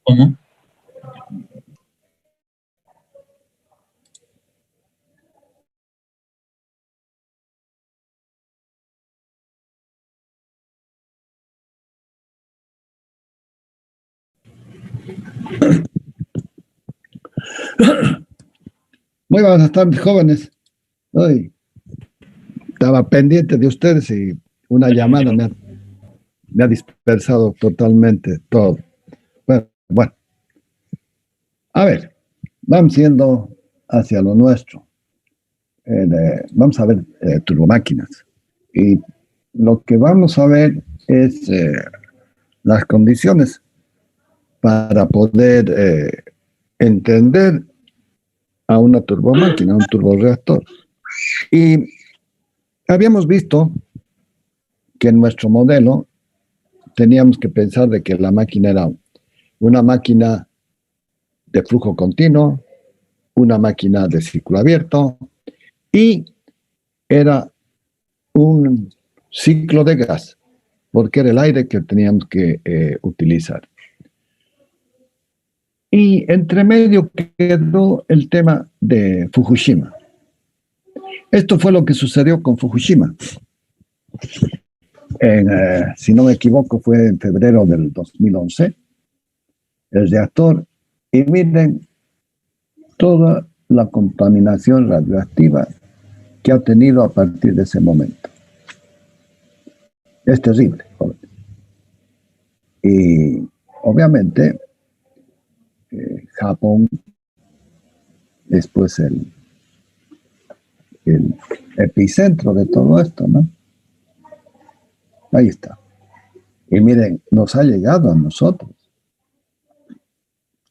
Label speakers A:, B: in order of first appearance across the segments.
A: ¿Cómo?
B: Muy buenas tardes, jóvenes. Hoy estaba pendiente de ustedes y una llamada me ha dispersado totalmente todo. Bueno, a ver, vamos yendo hacia lo nuestro. Vamos a ver turbomáquinas. Y lo que vamos a ver es las condiciones para poder entender a una turbomáquina, a un turborreactor. Y habíamos visto que en nuestro modelo teníamos que pensar de que la máquina era una máquina de flujo continuo, una máquina de ciclo abierto y era un ciclo de gas, porque era el aire que teníamos que utilizar. Y entre medio quedó el tema de Fukushima. Esto fue lo que sucedió con Fukushima. Si no me equivoco, fue en febrero del 2011, el reactor, y miren toda la contaminación radioactiva que ha tenido a partir de ese momento. Es terrible, jóvenes. Y obviamente Japón es pues el epicentro de todo esto, ¿no? Ahí está. Y miren, nos ha llegado a nosotros,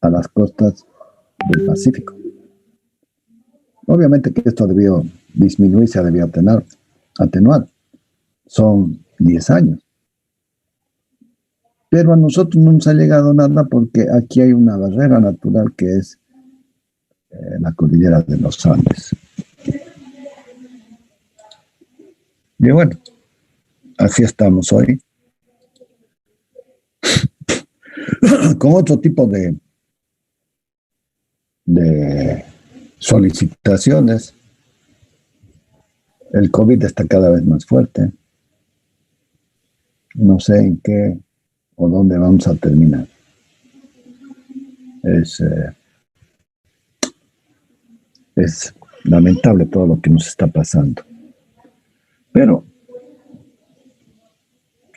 B: a las costas del Pacífico. Obviamente que esto debió disminuir, se debió atenuar. Son 10 años. Pero a nosotros no nos ha llegado nada porque aquí hay una barrera natural que es la cordillera de los Andes. Y bueno, así estamos hoy. Con otro tipo de solicitaciones. El COVID está cada vez más fuerte. No sé en qué o dónde vamos a terminar. Es lamentable todo lo que nos está pasando. Pero,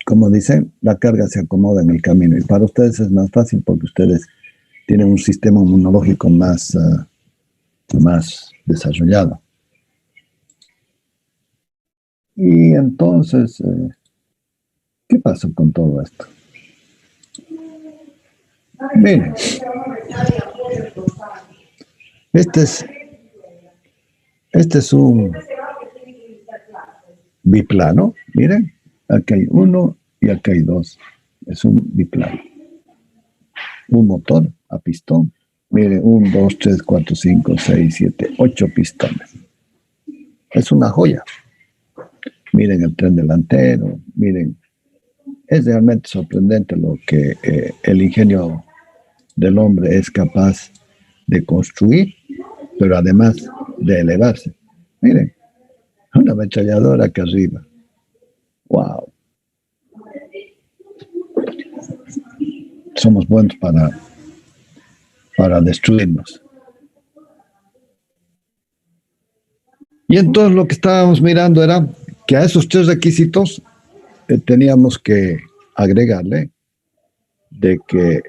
B: como dicen, la carga se acomoda en el camino. Y para ustedes es más fácil porque ustedes tienen un sistema inmunológico más desarrollado. Y entonces, ¿qué pasó con todo esto? Miren, este es un biplano. Miren, aquí hay uno y aquí hay dos. Es un biplano. Un motor a pistón. Miren, 1, 2, 3, 4, 5, 6, 7, 8 pistones. Es una joya. Miren el tren delantero, miren. Es realmente sorprendente lo que el ingenio del hombre es capaz de construir, pero además de elevarse. Miren, una ametralladora acá arriba. ¡Wow! Somos buenos para destruirnos. Y entonces lo que estábamos mirando era que a esos 3 requisitos teníamos que agregarle de que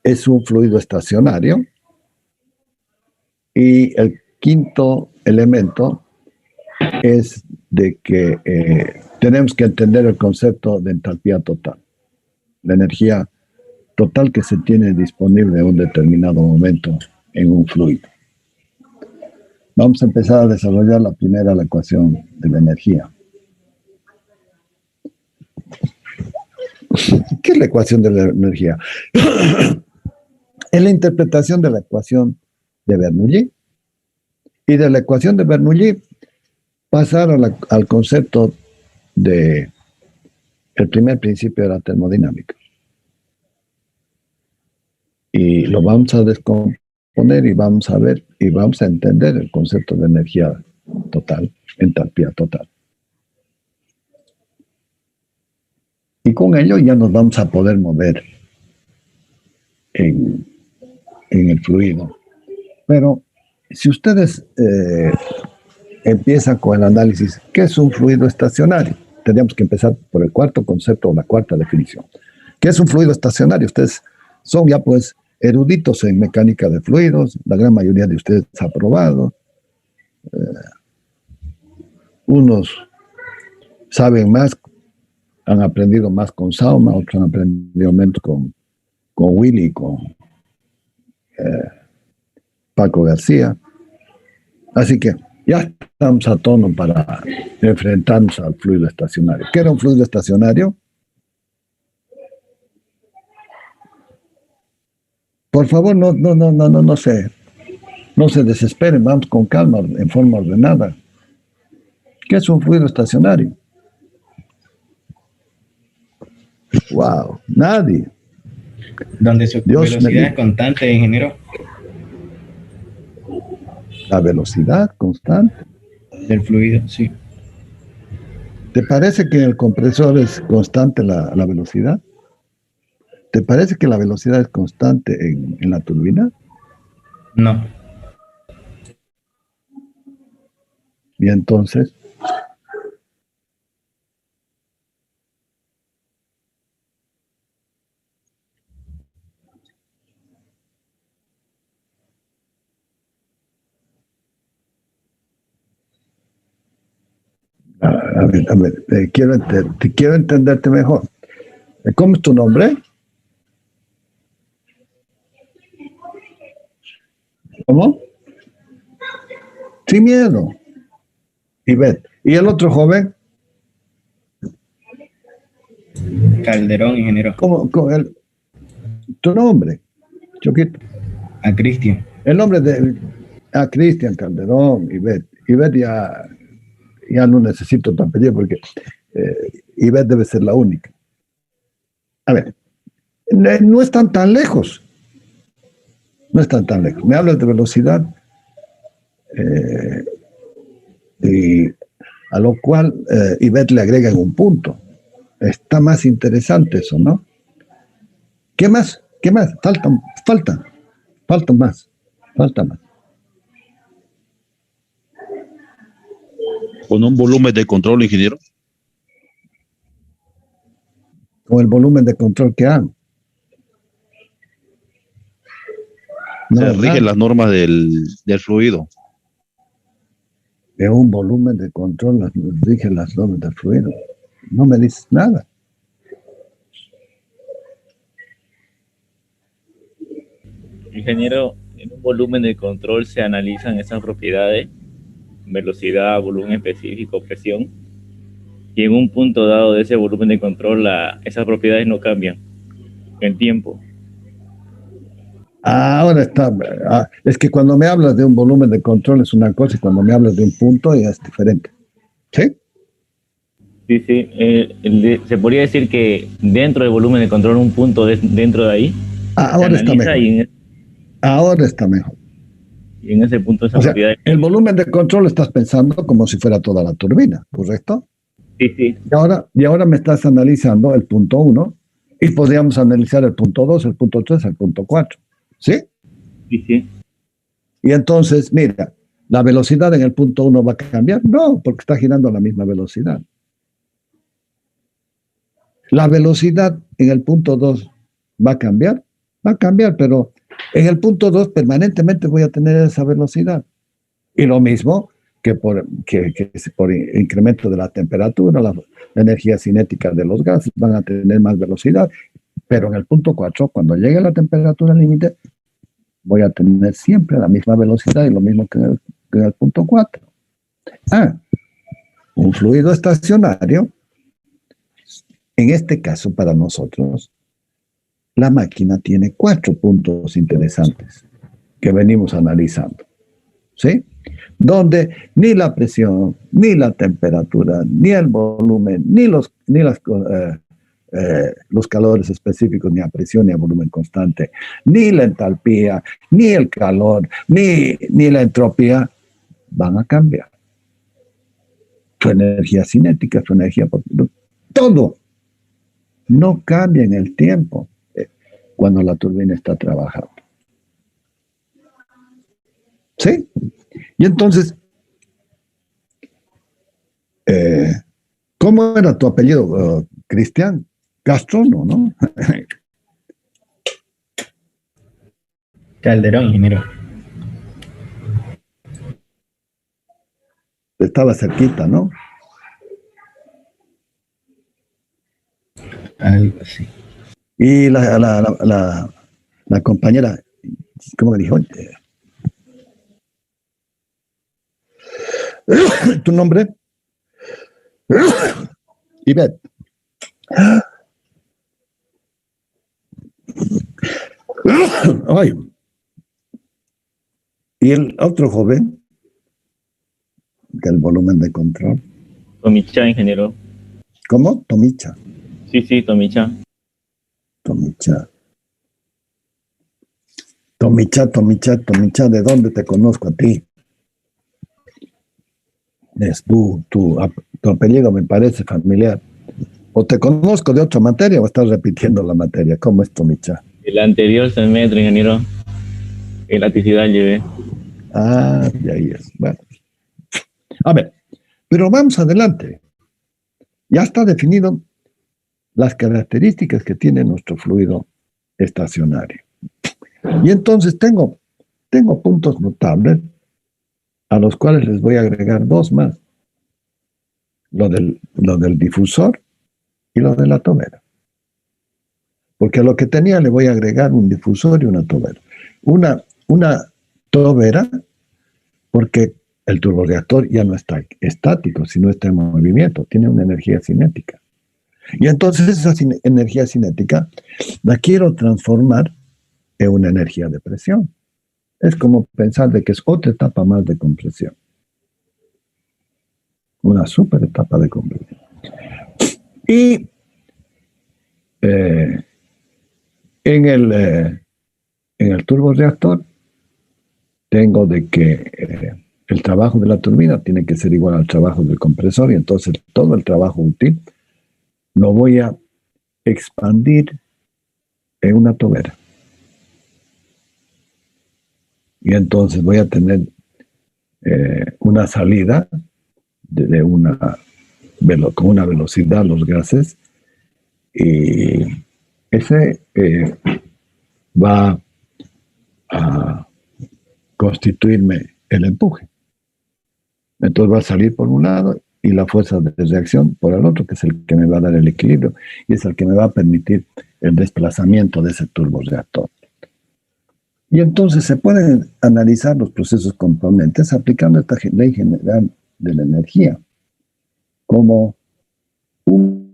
B: es un fluido estacionario y el quinto elemento es de que tenemos que entender el concepto de entalpía total, la energía total que se tiene disponible en un determinado momento en un fluido. Vamos a empezar a desarrollar la ecuación de la energía. ¿Qué es la ecuación de la energía? Es la interpretación de la ecuación de Bernoulli. Y de la ecuación de Bernoulli pasar al concepto de el primer principio de la termodinámica. Y lo vamos a descomponer y vamos a ver y vamos a entender el concepto de energía total, entalpía total. Y con ello ya nos vamos a poder mover en el fluido. Pero si ustedes empiezan con el análisis, ¿qué es un fluido estacionario? Tendríamos que empezar por el cuarto concepto o la cuarta definición. ¿Qué es un fluido estacionario? Ustedes son ya pues eruditos en mecánica de fluidos, la gran mayoría de ustedes ha aprobado. Unos saben más, han aprendido más con Sauma, otros han aprendido menos con Willy, con Paco García. Así que ya estamos a tono para enfrentarnos al fluido estacionario. ¿Qué era un fluido estacionario? Por favor, no se desesperen, vamos con calma, en forma ordenada. ¿Qué es un fluido estacionario? Wow, nadie.
A: Donde su velocidad es constante, ingeniero.
B: La velocidad constante.
A: Del fluido, sí.
B: ¿Te parece que en el compresor es constante la velocidad? ¿Te parece que la velocidad es constante en la turbina?
A: No.
B: Y entonces, a ver, quiero entenderte mejor. ¿Cómo es tu nombre? ¿Cómo? Sin miedo. Ivette. ¿Y el otro joven?
A: Calderón, ingeniero.
B: ¿Cómo tu nombre? Choquito.
A: A Cristian.
B: El nombre de Cristian Calderón, Ivette. Ivette ya no necesito tu apellido porque Ivette debe ser la única. A ver, no están tan lejos. No están tan lejos. Me hablas de velocidad y a lo cual Ivette le agrega en un punto. Está más interesante eso, ¿no? ¿Qué más? ¿Qué más? Falta más.
C: Con un volumen de control, ingeniero.
B: Con el volumen de control que hago.
C: Se rigen las normas del fluido.
B: De un volumen de control rige las normas del fluido. No me dices nada.
D: Ingeniero, en un volumen de control se analizan esas propiedades, velocidad, volumen específico, presión, y en un punto dado de ese volumen de control esas propiedades no cambian en tiempo.
B: Ahora está. Es que cuando me hablas de un volumen de control es una cosa y cuando me hablas de un punto ya es diferente. ¿Sí?
D: Sí. Se podría decir que dentro del volumen de control, un punto dentro de ahí.
B: Ahora está mejor. Ahora está mejor.
D: Y en ese punto esa propiedad.
B: El volumen de control estás pensando como si fuera toda la turbina, ¿correcto?
D: Sí.
B: Y ahora me estás analizando el punto 1 y podríamos analizar el punto 2, el punto 3, el punto 4. ¿Sí?
D: Sí.
B: Y entonces, mira, ¿la velocidad en el punto 1 va a cambiar? No, porque está girando a la misma velocidad. ¿La velocidad en el punto 2 va a cambiar? Va a cambiar, pero en el punto 2 permanentemente voy a tener esa velocidad. Y lo mismo que por incremento de la temperatura, la energía cinética de los gases van a tener más velocidad. Pero en el punto 4, cuando llegue la temperatura límite, voy a tener siempre la misma velocidad y lo mismo que en el punto 4. Un fluido estacionario En este caso, para nosotros, la máquina tiene 4 puntos interesantes que venimos analizando, ¿sí? Donde ni la presión, ni la temperatura, ni el volumen, ni los calores específicos, ni a presión, ni a volumen constante, ni la entalpía, ni el calor, ni la entropía van a cambiar. Tu energía cinética, tu energía, todo no cambia en el tiempo cuando la turbina está trabajando. ¿Sí? Y entonces, ¿cómo era tu apellido, Cristian? Gastrono, ¿no?
A: Calderón, ingeniero.
B: Estaba cerquita, ¿no?
A: Algo así.
B: Y la compañera, ¿cómo me dijo? ¿Tu nombre? Ivette. Ay. Y el otro joven, del volumen de control.
D: Tomicha, ingeniero.
B: ¿Cómo? Tomicha.
D: Sí, Tomicha.
B: Tomicha, ¿de dónde te conozco a ti? Es tu apellido me parece familiar. O te conozco de otra materia o estás repitiendo la materia. ¿Cómo es Tomicha?
D: El anterior semestre, ingeniero. Elasticidad llevé.
B: Ah, de ahí es. Bueno. A ver, pero vamos adelante. Ya está definido las características que tiene nuestro fluido estacionario. Y entonces tengo puntos notables a los cuales les voy a agregar 2 más. Lo del difusor y lo de la tobera. Porque a lo que tenía le voy a agregar un difusor y una tobera. Una tobera porque el turborreactor ya no está estático, sino está en movimiento, tiene una energía cinética. Y entonces esa energía cinética la quiero transformar en una energía de presión. Es como pensar de que es otra etapa más de compresión. Una super etapa de compresión. Y en el turborreactor tengo de que el trabajo de la turbina tiene que ser igual al trabajo del compresor y entonces todo el trabajo útil lo voy a expandir en una tobera. Y entonces voy a tener una salida con una velocidad los gases y ese va a constituirme el empuje. Entonces va a salir por un lado y la fuerza de reacción por el otro, que es el que me va a dar el equilibrio y es el que me va a permitir el desplazamiento de ese turborreactor. Y entonces se pueden analizar los procesos componentes aplicando esta ley general de la energía como muy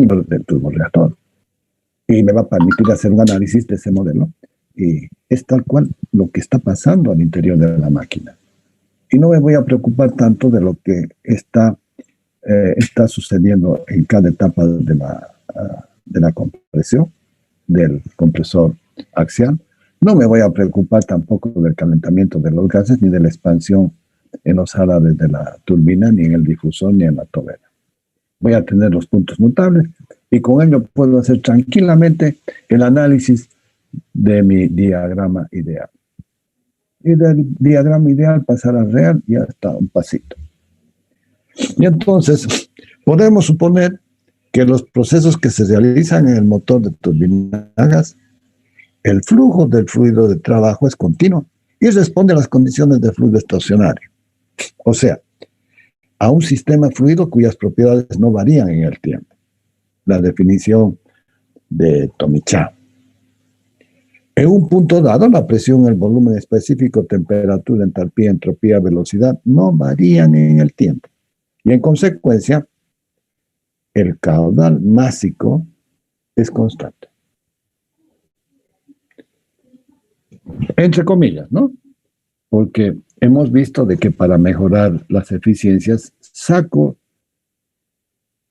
B: importante del turborreactor y me va a permitir hacer un análisis de ese modelo y es tal cual lo que está pasando al interior de la máquina y no me voy a preocupar tanto de lo que está sucediendo en cada etapa de la compresión del compresor axial. No me voy a preocupar tampoco del calentamiento de los gases ni de la expansión en los árabes de la turbina, ni en el difusor, ni en la tobera. Voy a tener los puntos notables y con ello puedo hacer tranquilamente el análisis de mi diagrama ideal. Y del diagrama ideal pasar al real ya está un pasito. Y entonces podemos suponer que los procesos que se realizan en el motor de turbina a gas, el flujo del fluido de trabajo es continuo y responde a las condiciones de fluido estacionario. O sea, a un sistema fluido cuyas propiedades no varían en el tiempo. La definición de Tomicha. En un punto dado, la presión, el volumen específico, temperatura, entalpía, entropía, velocidad no varían en el tiempo. Y en consecuencia, el caudal másico es constante. Entre comillas, ¿no? Porque hemos visto de que para mejorar las eficiencias,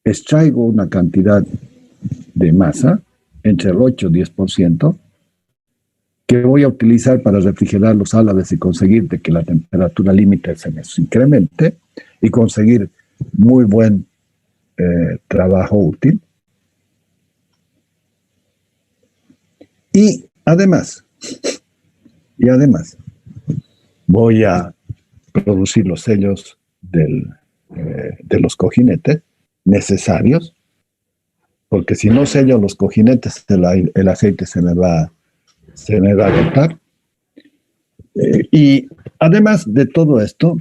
B: extraigo una cantidad de masa, entre el 8 y 10%, que voy a utilizar para refrigerar los álabes y conseguir de que la temperatura límite se me incremente y conseguir muy buen trabajo útil. Y además, voy a producir los sellos de los cojinetes necesarios, porque si no sello los cojinetes, el aceite se me va a agotar. Y además de todo esto,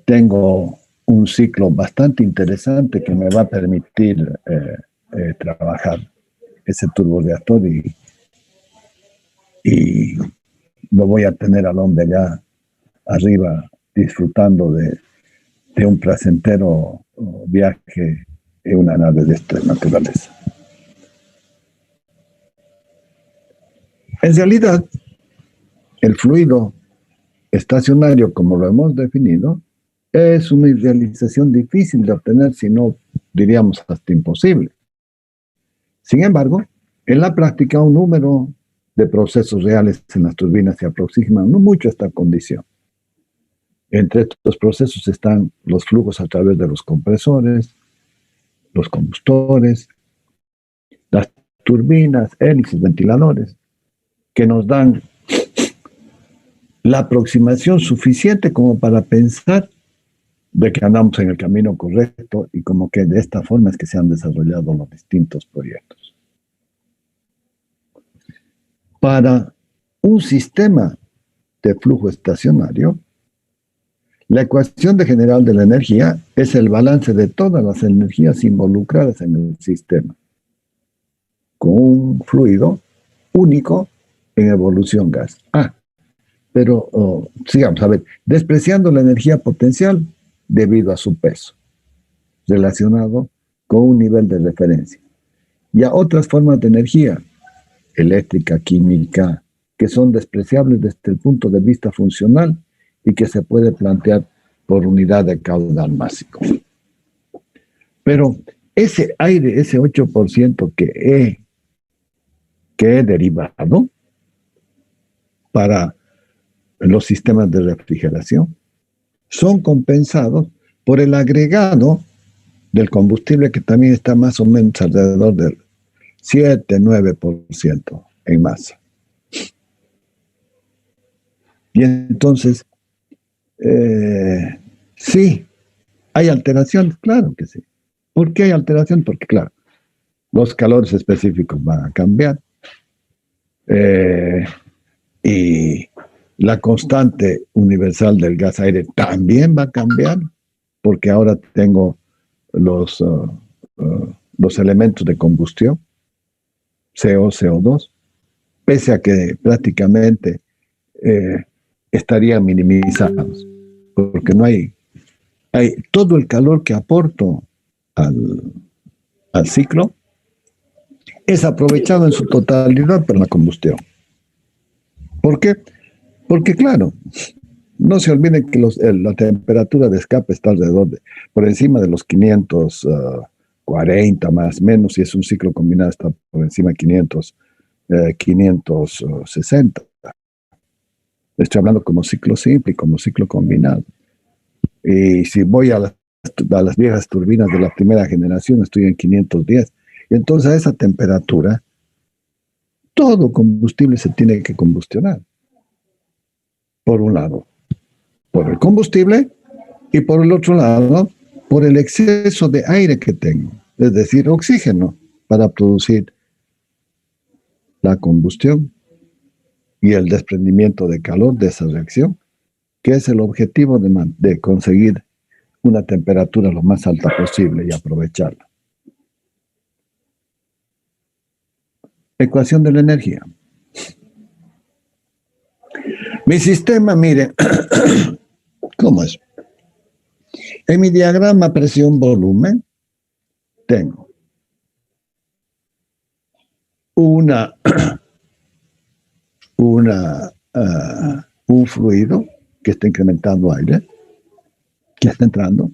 B: tengo un ciclo bastante interesante que me va a permitir trabajar ese turboreactor y lo voy a tener al hombre allá arriba disfrutando de un placentero viaje en una nave de esta naturaleza. En realidad, el fluido estacionario, como lo hemos definido, es una realización difícil de obtener, si no diríamos hasta imposible. Sin embargo, en la práctica, un número de procesos reales en las turbinas se aproximan no mucho a esta condición. Entre estos procesos están los flujos a través de los compresores, los combustores, las turbinas, hélices, ventiladores, que nos dan la aproximación suficiente como para pensar de que andamos en el camino correcto y como que de esta forma es que se han desarrollado los distintos proyectos. Para un sistema de flujo estacionario, la ecuación general de la energía es el balance de todas las energías involucradas en el sistema, con un fluido único en evolución gas. Pero sigamos, a ver, despreciando la energía potencial debido a su peso, relacionado con un nivel de referencia, y a otras formas de energía, eléctrica, química, que son despreciables desde el punto de vista funcional y que se puede plantear por unidad de caudal másico. Pero ese aire, ese 8% que he derivado para los sistemas de refrigeración, son compensados por el agregado del combustible que también está más o menos alrededor del 7-9% en masa. Y entonces, sí, ¿hay alteraciones? Claro que sí. ¿Por qué hay alteración? Porque, claro, los calores específicos van a cambiar. Y la constante universal del gas-aire también va a cambiar, porque ahora tengo los elementos de combustión, CO, CO2, pese a que prácticamente estarían minimizados, porque no hay todo el calor que aporto al ciclo es aprovechado en su totalidad para la combustión. ¿Por qué? Porque claro, no se olviden que la temperatura de escape está por encima de los 540 más o menos, y es un ciclo combinado, está por encima de 560. Estoy hablando como ciclo simple y como ciclo combinado. Y si voy a las viejas turbinas de la primera generación, estoy en 510. Y entonces a esa temperatura, todo combustible se tiene que combustionar. Por un lado, por el combustible, y por el otro lado, por el exceso de aire que tengo, es decir, oxígeno, para producir la combustión y el desprendimiento de calor de esa reacción, que es el objetivo de conseguir una temperatura lo más alta posible y aprovecharla. Ecuación de la energía. Mi sistema, miren, ¿cómo es? En mi diagrama presión-volumen tengo un fluido que está incrementando aire, que está entrando,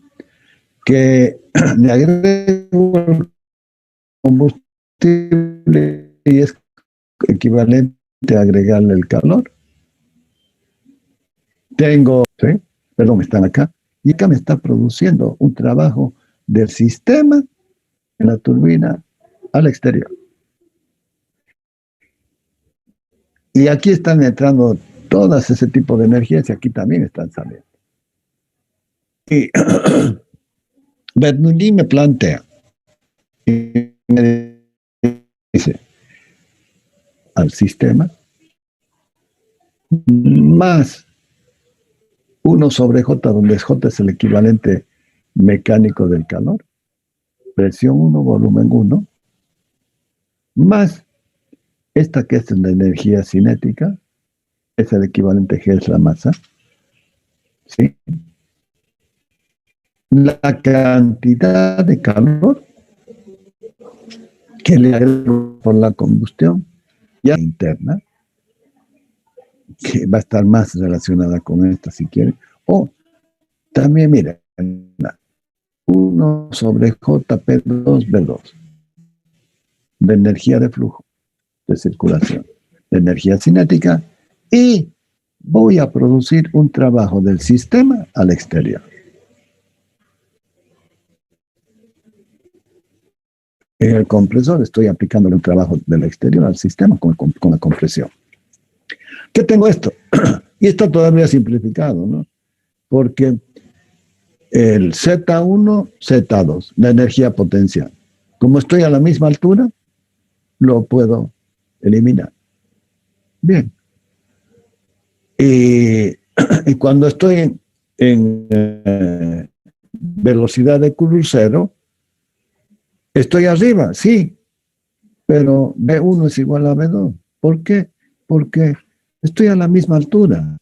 B: que le agrego el combustible y es equivalente a agregarle el calor. Tengo, ¿sí? Perdón, están acá. Y acá me está produciendo un trabajo del sistema en la turbina al exterior. Y aquí están entrando todas ese tipo de energías y aquí también están saliendo. Y Bernoulli me plantea, y me dice, al sistema, más 1 sobre J, donde J es el equivalente mecánico del calor, presión 1, volumen 1, más esta que es la energía cinética, es el equivalente G, es la masa, ¿sí? La cantidad de calor que le agrego por la combustión ya interna, que va a estar más relacionada con esta si quieren, o también, miren, 1 sobre JP2B2 de energía de flujo, de circulación, de energía cinética, y voy a producir un trabajo del sistema al exterior. En el compresor estoy aplicándole un trabajo del exterior al sistema con la compresión. ¿Qué tengo esto? Y está todavía simplificado, ¿no? Porque el Z1, Z2, la energía potencial, como estoy a la misma altura, lo puedo eliminar. Bien. Y cuando estoy en velocidad de crucero, estoy arriba, sí, pero B1 es igual a B2. ¿Por qué? Porque estoy a la misma altura.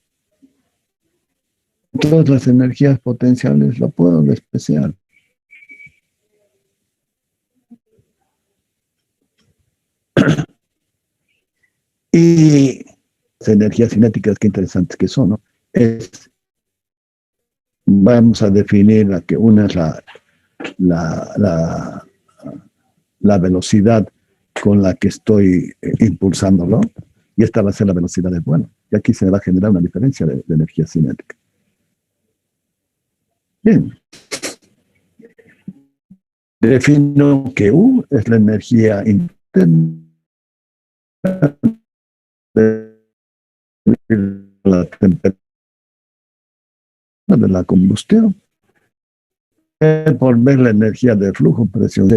B: Todas las energías potenciales lo puedo despreciar. Y las energías cinéticas, qué interesantes que son, ¿no? Vamos a definir la que una es la velocidad con la que estoy impulsándolo, y esta va a ser la velocidad de vuelo. Y aquí se va a generar una diferencia de energía cinética. Bien. Defino que U es la energía interna de la temperatura de la combustión. Por ver la energía de flujo, presión,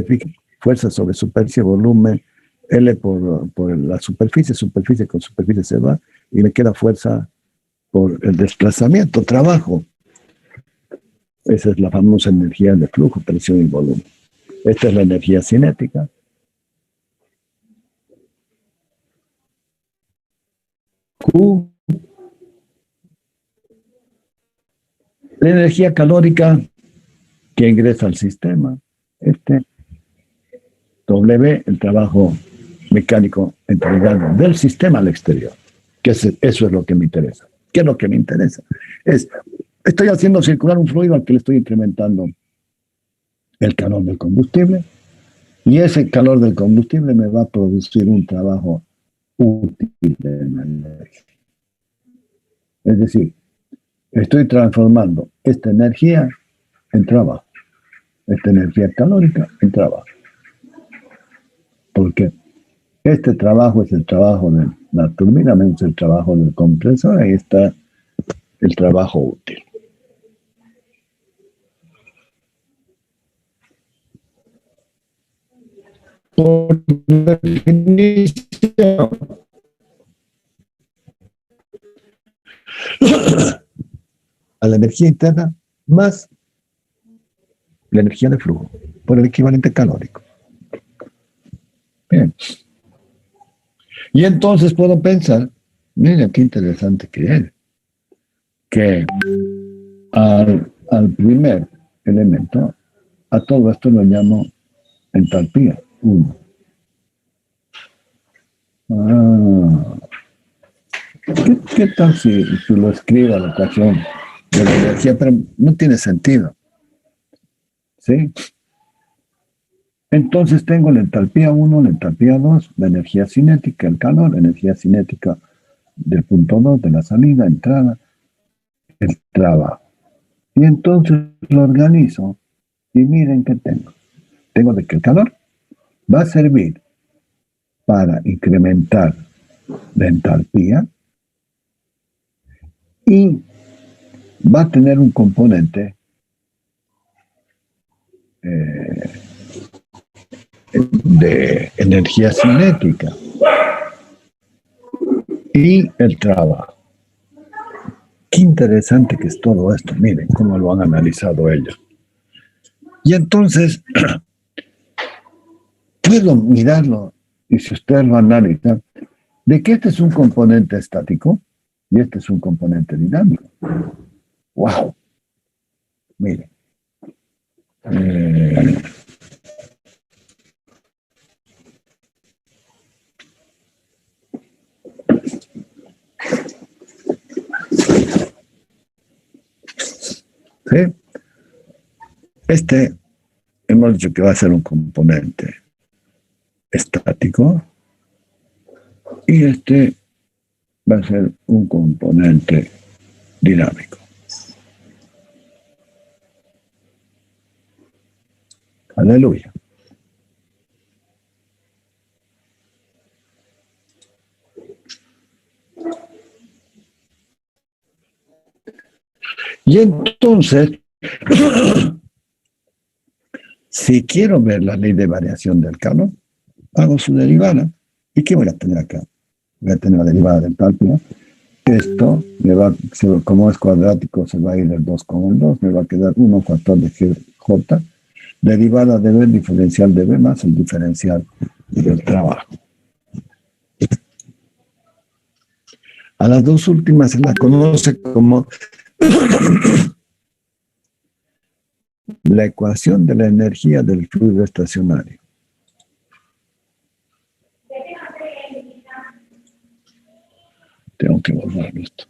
B: fuerza sobre superficie, volumen, L por la superficie con superficie se va, y me queda fuerza por el desplazamiento, trabajo. Esa es la famosa energía de flujo, presión y volumen. Esta es la energía cinética. Q. La energía calórica que ingresa al sistema. W, el trabajo mecánico entregado del sistema al exterior. Eso es lo que me interesa. ¿Qué es lo que me interesa? Estoy haciendo circular un fluido al que le estoy incrementando el calor del combustible, y ese calor del combustible me va a producir un trabajo útil de la energía. Es decir, estoy transformando esta energía en trabajo, esta energía calórica en trabajo. Porque este trabajo es el trabajo de la turbina menos el trabajo del compresor, ahí está el trabajo útil. Por definición, a la energía interna más la energía de flujo, por el equivalente calórico. Bien. Y entonces puedo pensar, mira qué interesante que es, que al primer elemento, a todo esto lo llamo entalpía, 1. ¿Qué tal si lo escribo a la ecuación de la energía? Pero no tiene sentido, ¿sí? Entonces tengo la entalpía 1, la entalpía 2, la energía cinética, el calor, la energía cinética del punto 2, de la salida, entrada, el trabajo. Y entonces lo organizo y miren qué tengo. Tengo de que el calor va a servir para incrementar la entalpía y va a tener un componente de energía cinética y el trabajo. Qué interesante que es todo esto. Miren cómo lo han analizado ellos. Y entonces, puedo mirarlo, y si ustedes lo analizan, de que este es un componente estático y este es un componente dinámico. ¡Wow! Miren. ¿Sí? Este, hemos dicho que va a ser un componente estático y este va a ser un componente dinámico. Aleluya. Y entonces, si quiero ver la ley de variación del calor, hago su derivada. ¿Y qué voy a tener acá? Voy a tener la derivada del cálculo. Esto, como es cuadrático, se va a ir el 2 con el 2, me va a quedar 1 factor de J, derivada de B, diferencial de B más el diferencial del trabajo. A las dos últimas se las conoce como la ecuación de la energía del fluido estacionario. Tengo que borrar esto.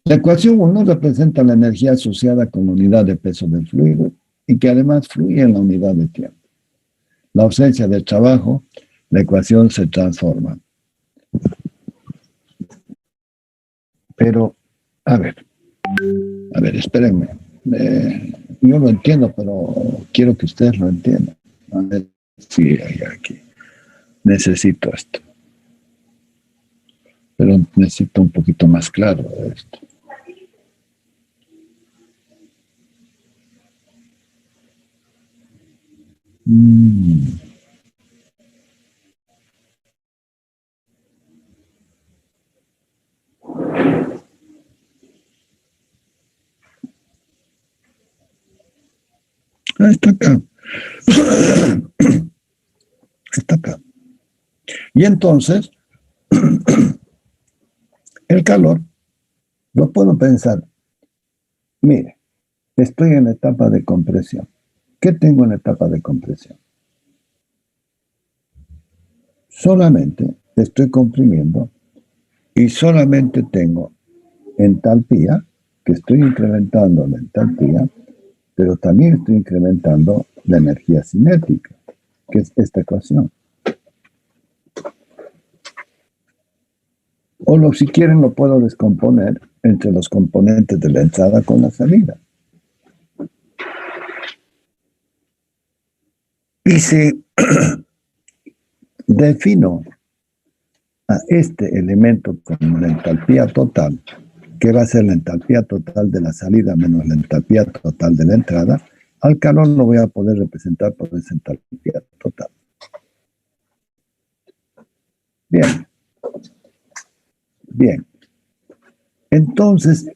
B: La ecuación 1 representa la energía asociada con la unidad de peso del fluido y que además fluye en la unidad de tiempo. La ausencia del trabajo, la ecuación se transforma. Pero, a ver, espérenme. Yo lo entiendo, pero quiero que ustedes lo entiendan. A ver si hay aquí. Necesito esto. Pero necesito un poquito más claro de esto. Está acá. Está acá. Y entonces, el calor, lo puedo pensar. Mire, estoy en la etapa de compresión. ¿Qué tengo en la etapa de compresión? Solamente estoy comprimiendo y solamente tengo entalpía, que estoy incrementando la entalpía, pero también estoy incrementando la energía cinética, que es esta ecuación. O si quieren lo puedo descomponer entre los componentes de la entrada con la salida. Y si defino a este elemento como la entalpía total, que va a ser la entalpía total de la salida menos la entalpía total de la entrada, al calor lo voy a poder representar por esa entalpía total. Bien. Bien. Entonces,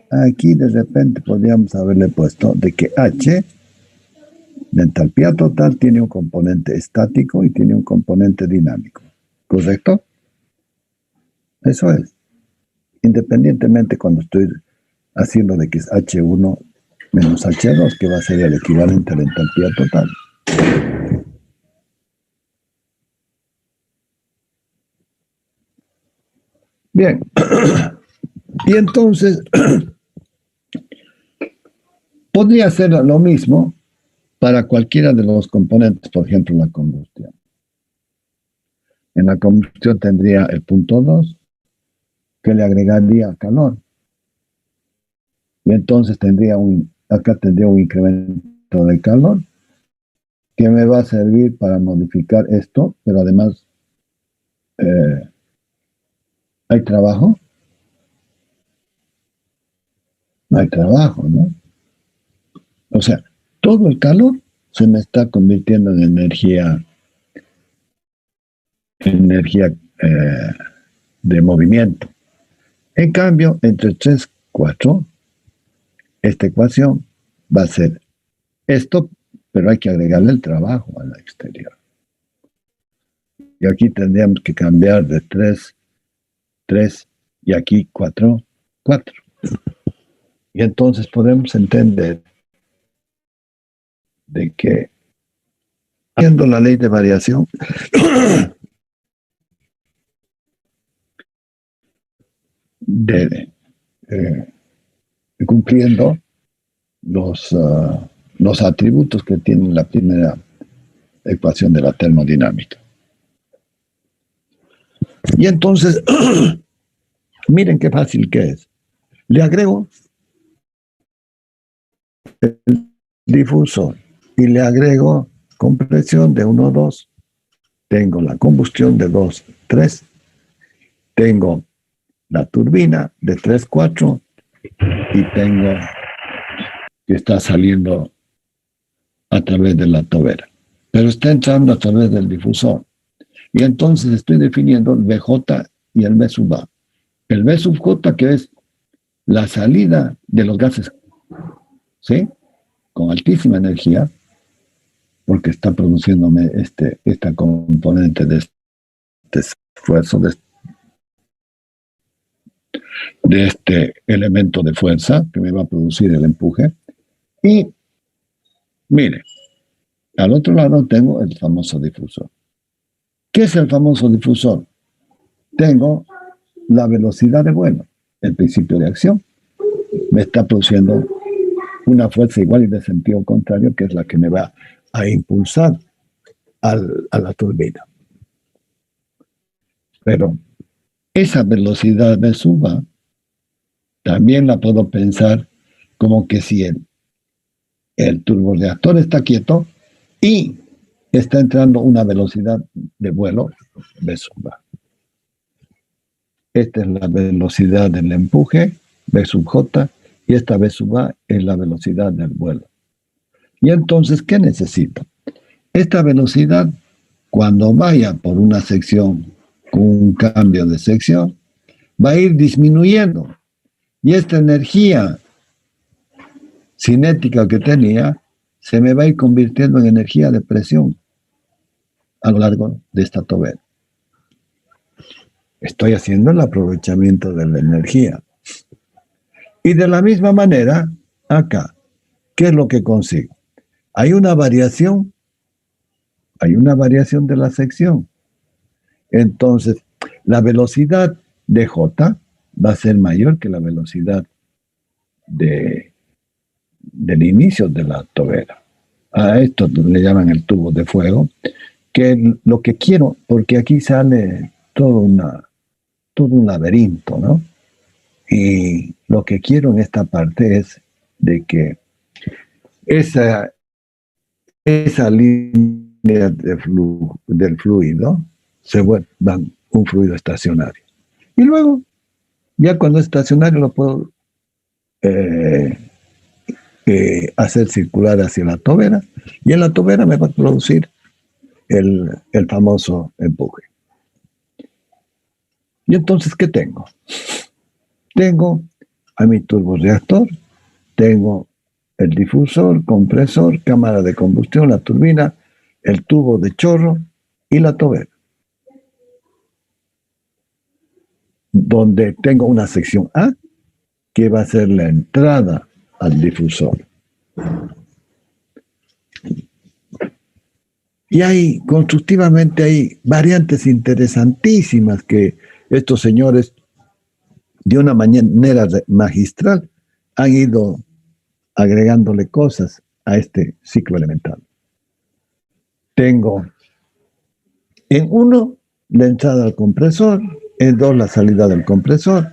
B: aquí de repente podríamos haberle puesto de que H, la entalpía total, tiene un componente estático y tiene un componente dinámico. ¿Correcto? Eso es. Independientemente cuando estoy haciendo de que es H1 menos H2, que va a ser el equivalente a la entalpía total. Bien. Y entonces, podría ser lo mismo para cualquiera de los componentes, por ejemplo, la combustión. En la combustión tendría el punto 2, que le agregaría calor. Y entonces acá tendría un incremento de calor que me va a servir para modificar esto, pero además hay trabajo. No hay trabajo, ¿no? O sea, todo el calor se me está convirtiendo en energía de movimiento. En cambio, entre 3, 4, esta ecuación va a ser esto, pero hay que agregarle el trabajo al exterior. Y aquí tendríamos que cambiar de 3, 3, y aquí 4, 4. Y entonces podemos entender de que, haciendo la ley de variación, cumpliendo los atributos que tiene la primera ecuación de la termodinámica. Y entonces, miren qué fácil que es. Le agrego el difusor y le agrego compresión de 1, 2. Tengo la combustión de 2, 3. Tengo la turbina de 3, 4. Y tengo que está saliendo a través de la tobera. Pero está entrando a través del difusor. Y entonces estoy definiendo el BJ y el B sub A. El B sub J, que es la salida de los gases, ¿sí? Con altísima energía, porque está produciéndome esta componente de este esfuerzo, de este elemento de fuerza que me va a producir el empuje. Y, mire, al otro lado tengo el famoso difusor. ¿Qué es el famoso difusor? Tengo la velocidad de vuelo, el principio de acción. Me está produciendo una fuerza igual y de sentido contrario, que es la que me va a impulsar a la turbina. Pero esa velocidad de suba también la puedo pensar como que si el turborreactor está quieto y está entrando una velocidad de vuelo V sub A. Esta es la velocidad del empuje, V sub J, y esta V sub A es la velocidad del vuelo. Y entonces, ¿qué necesito? Esta velocidad, cuando vaya por una sección con un cambio de sección, va a ir disminuyendo. Y esta energía cinética que tenía se me va a ir convirtiendo en energía de presión a lo largo de esta tobera. Estoy haciendo el aprovechamiento de la energía. Y de la misma manera, acá, ¿qué es lo que consigo? Hay una variación de la sección. Entonces, la velocidad de J va a ser mayor que la velocidad del inicio de la tobera. A esto le llaman el tubo de fuego, que lo que quiero, porque aquí sale todo un laberinto, ¿no? Y lo que quiero en esta parte es de que esa línea del fluido se vuelva un fluido estacionario. Y luego, ya cuando es estacionario, lo puedo hacer circular hacia la tobera, y en la tobera me va a producir el famoso empuje. Y entonces, ¿qué tengo? tengo a mi turborreactor, tengo el difusor, compresor, cámara de combustión, la turbina, el tubo de chorro y la tobera, donde tengo una sección A que va a ser la entrada al difusor. Y constructivamente hay variantes interesantísimas que estos señores, de una manera magistral, han ido agregándole cosas a este ciclo elemental. Tengo en 1 la entrada al compresor, en 2 la salida del compresor,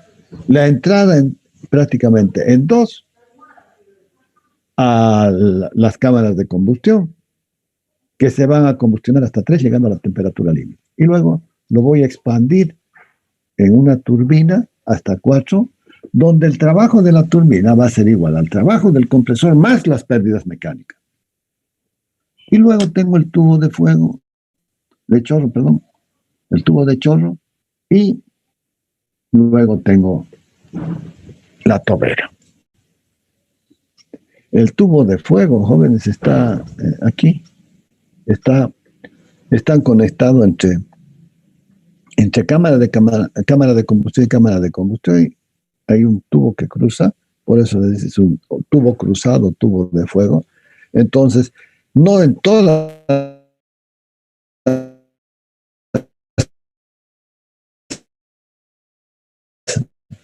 B: la entrada prácticamente en 2 a las cámaras de combustión, que se van a combustionar hasta 3, llegando a la temperatura límite. Y luego lo voy a expandir en una turbina hasta 4, donde el trabajo de la turbina va a ser igual al trabajo del compresor más las pérdidas mecánicas. Y luego tengo el tubo de fuego, el tubo de chorro, y luego tengo la tobera. El tubo de fuego, jóvenes, está aquí. Están conectados entre cámara de combustión y cámara de combustión. Hay un tubo que cruza, por eso es un tubo cruzado, tubo de fuego. Entonces, no en todas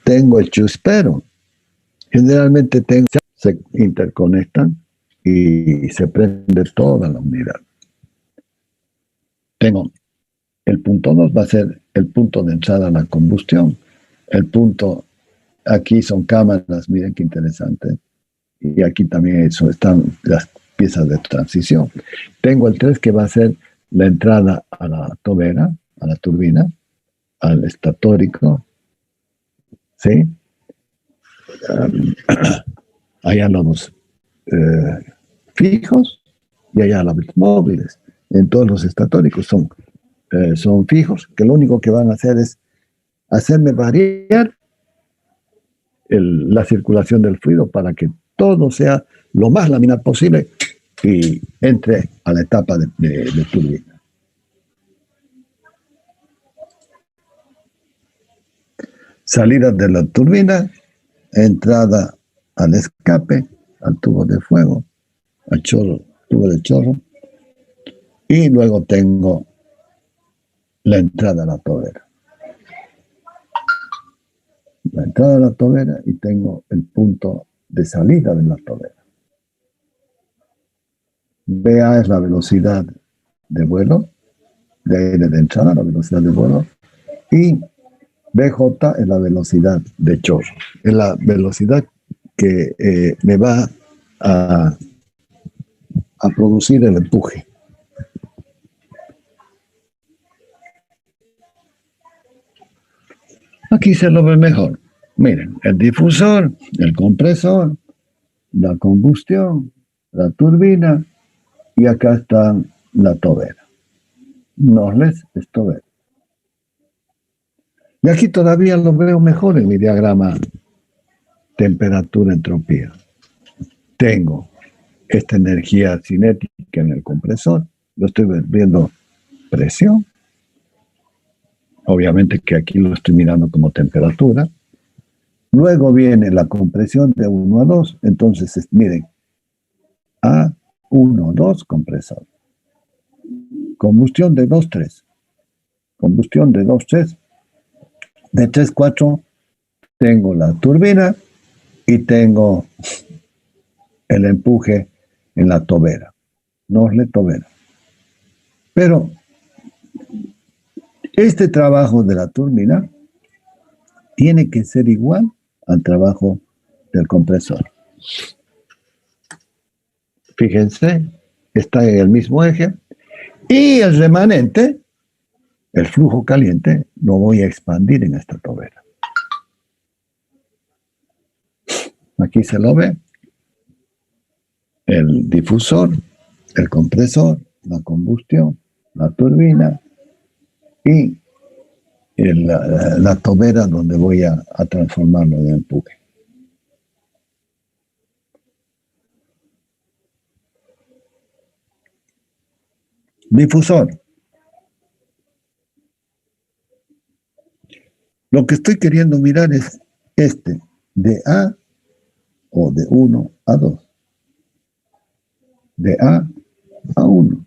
B: tengo el chuspero. Generalmente se interconectan y se prende toda la unidad. Tengo el punto 2, va a ser el punto de entrada a la combustión. El punto, aquí son cámaras, miren qué interesante. Y aquí también están las piezas de transición. Tengo el 3, que va a ser la entrada a la tobera, a la turbina, al estatórico, ¿sí? Allá los fijos y allá los móviles. En todos los estatóricos son fijos, que lo único que van a hacer es hacerme variar la circulación del fluido para que todo sea lo más laminar posible y entre a la etapa de turbina. Salida de la turbina, entrada al escape, al tubo de fuego, al tubo de chorro, y luego tengo la entrada a la tobera. La entrada a la tobera y tengo el punto de salida de la tobera. BA es la velocidad de vuelo, de aire de entrada, la velocidad de vuelo, y BJ es la velocidad de chorro. Es la velocidad que me va a producir el empuje. Aquí se lo ve mejor. Miren, el difusor, el compresor, la combustión, la turbina, y acá está la tobera. Norles es tobera. Y aquí todavía lo veo mejor en mi diagrama temperatura-entropía. Tengo esta energía cinética en el compresor, lo estoy viendo presión. Obviamente que aquí lo estoy mirando como temperatura. Luego viene la compresión de 1 a 2. Entonces, miren, A1, 2, compresor. Combustión de 2, 3. Combustión de 2, 3. De 3, 4, tengo la turbina y tengo el empuje en la tobera. No es la tobera. Pero este trabajo de la turbina tiene que ser igual al trabajo del compresor. Fíjense, está en el mismo eje. Y el remanente, el flujo caliente, lo voy a expandir en esta tobera. Aquí se lo ve. El difusor, el compresor, la combustión, la turbina y la tobera donde voy a transformarlo en empuje. Difusor. Lo que estoy queriendo mirar es este, de A o de 1 a 2. De A a 1.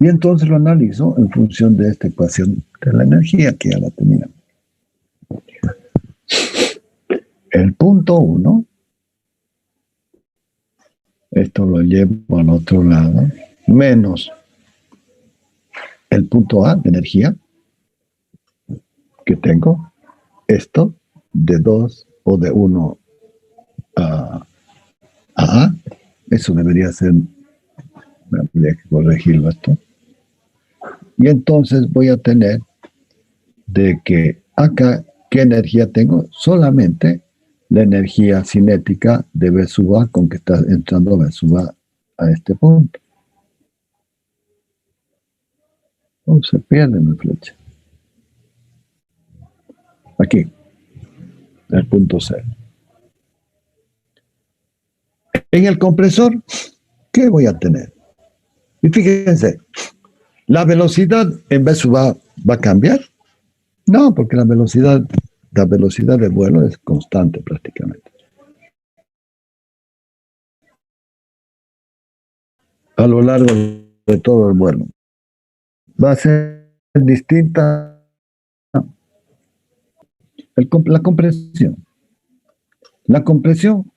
B: Y entonces lo analizo en función de esta ecuación de la energía que ya la tenía. El punto 1, esto lo llevo al otro lado, menos el punto A de energía que tengo, esto de 2 o de 1 a A, eso debería ser, habría que corregirlo esto. Y entonces voy a tener de que acá, ¿qué energía tengo? Solamente la energía cinética de B sub A con que está entrando B sub A a este punto. Oh, se pierde mi flecha. Aquí, el punto 0. En el compresor, ¿qué voy a tener? Y fíjense, ¿la velocidad en B sub A va a cambiar? No, porque la velocidad de vuelo es constante prácticamente. A lo largo de todo el vuelo. Va a ser distinta la compresión. La compresión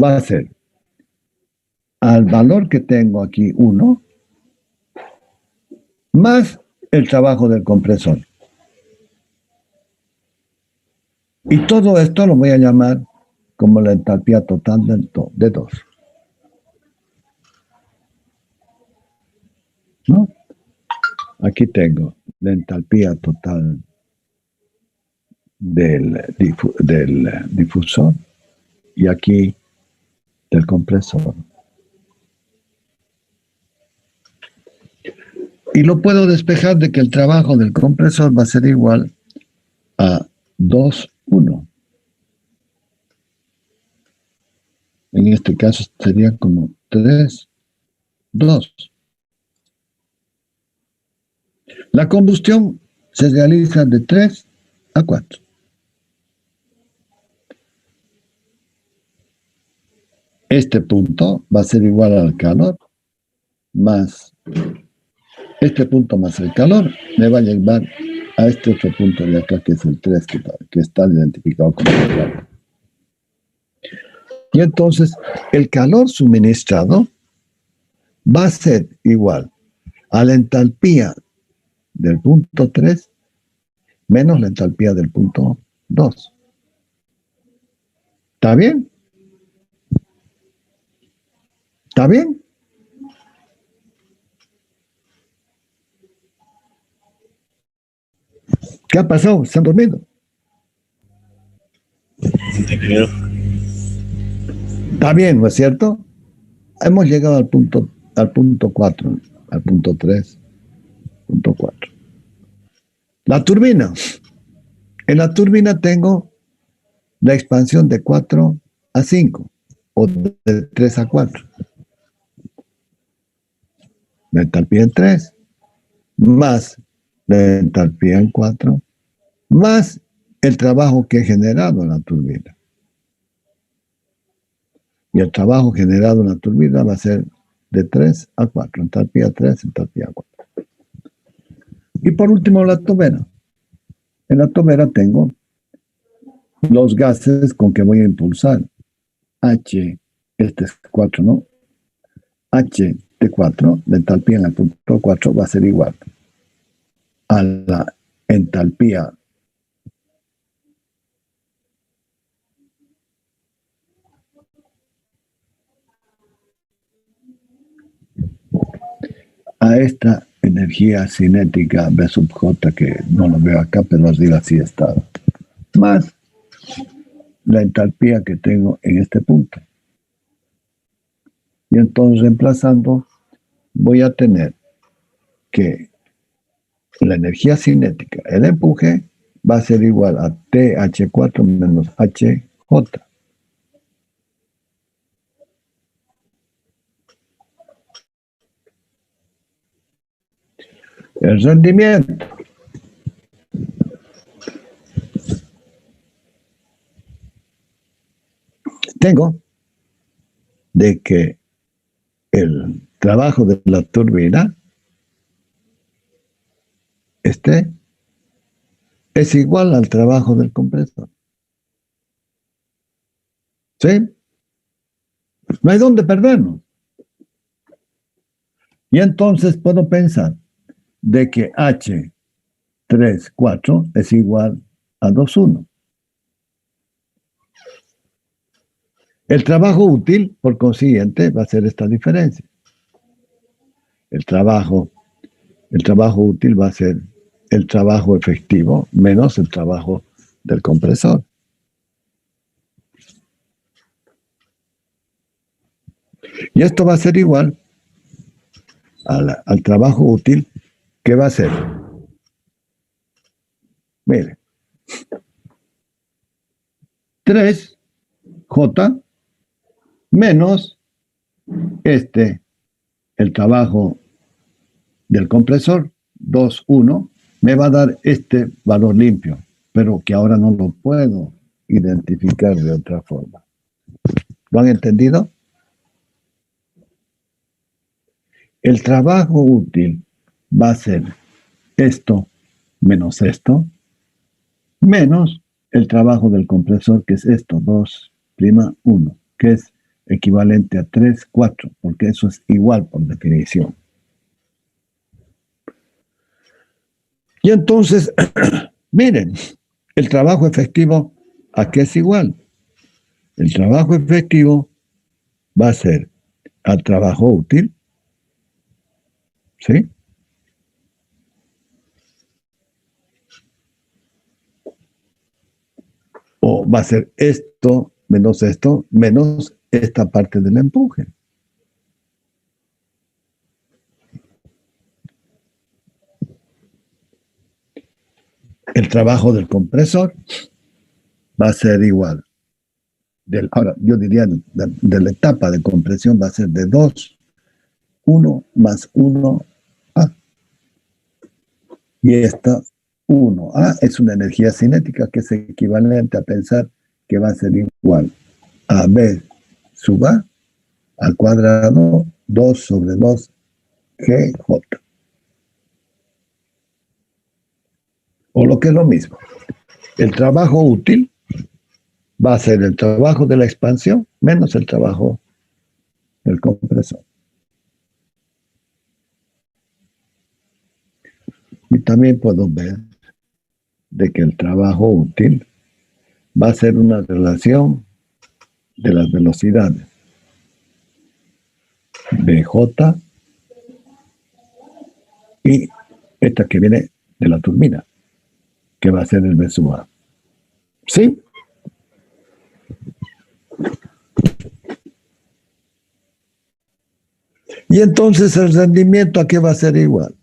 B: va a ser al valor que tengo aquí, 1, más el trabajo del compresor. Y todo esto lo voy a llamar como la entalpía total de 2. ¿No? Aquí tengo la entalpía total del difusor y aquí del compresor. Y lo puedo despejar de que el trabajo del compresor va a ser igual a 2, 1. En este caso sería como 3, 2. La combustión se realiza de 3 a 4. Este punto va a ser igual al calor más este punto más el calor me va a llevar a este otro punto de acá, que es el 3, que está identificado como el calor. Y entonces, el calor suministrado va a ser igual a la entalpía del punto 3 menos la entalpía del punto 2. ¿Está bien? ¿Está bien? ¿Qué ha pasado? ¿Se han dormido? Está bien, ¿no es cierto? Hemos llegado al punto 4, al punto 3, punto 4. La turbina. En la turbina tengo la expansión de 4 a 5 o de 3 a 4. La entalpía en 3 más la entalpía en 4 más el trabajo que he generado en la turbina. Y el trabajo generado en la turbina va a ser de 3 a 4. Entalpía 3, entalpía 4. Y por último, la tobera. En la tobera tengo los gases con que voy a impulsar. H, este es 4, ¿no? H de 4, la entalpía en el punto 4 va a ser igual a la entalpía a esta energía cinética B sub J, que no lo veo acá, pero así está, más la entalpía que tengo en este punto. Y entonces reemplazando, voy a tener que la energía cinética, el empuje, va a ser igual a TH4 menos HJ. El rendimiento. Tengo de que el trabajo de la turbina es igual al trabajo del compresor. ¿Sí? No hay dónde perdernos. Y entonces puedo pensar de que H34 es igual a 2,1. El trabajo útil, por consiguiente, va a ser esta diferencia. El trabajo útil va a ser el trabajo efectivo menos el trabajo del compresor. Y esto va a ser igual al trabajo útil que va a ser. Mire. 3J menos el trabajo del compresor, 2,1, me va a dar este valor limpio, pero que ahora no lo puedo identificar de otra forma. ¿Lo han entendido? El trabajo útil va a ser esto menos esto, menos el trabajo del compresor, que es esto, 2'1, que es equivalente a 3,4, porque eso es igual por definición. Y entonces, miren, el trabajo efectivo, ¿a qué es igual? El trabajo efectivo va a ser al trabajo útil, ¿sí? O va a ser esto, menos esta parte del empuje. El trabajo del compresor va a ser igual. Ahora, yo diría de la etapa de compresión va a ser de 2,1 más 1A. Y esta 1A es una energía cinética que es equivalente a pensar que va a ser igual a B sub A al cuadrado 2 sobre 2 GJ. O lo que es lo mismo. El trabajo útil va a ser el trabajo de la expansión menos el trabajo del compresor. Y también puedo ver de que el trabajo útil va a ser una relación de las velocidades. BJ y esta que viene de la turbina, que va a ser el B sub A. ¿Sí? Y entonces el rendimiento, ¿a qué va a ser igual?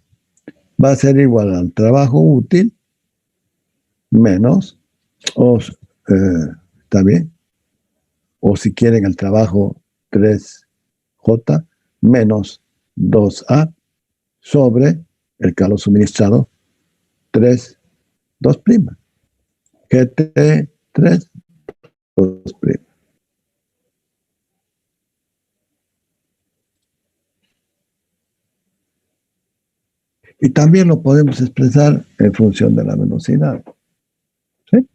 B: Va a ser igual al trabajo útil menos, ¿está bien? O si quieren el trabajo 3J menos 2A sobre el calor suministrado 2'. GT3, 2'. Y también lo podemos expresar en función de la velocidad. ¿Sí?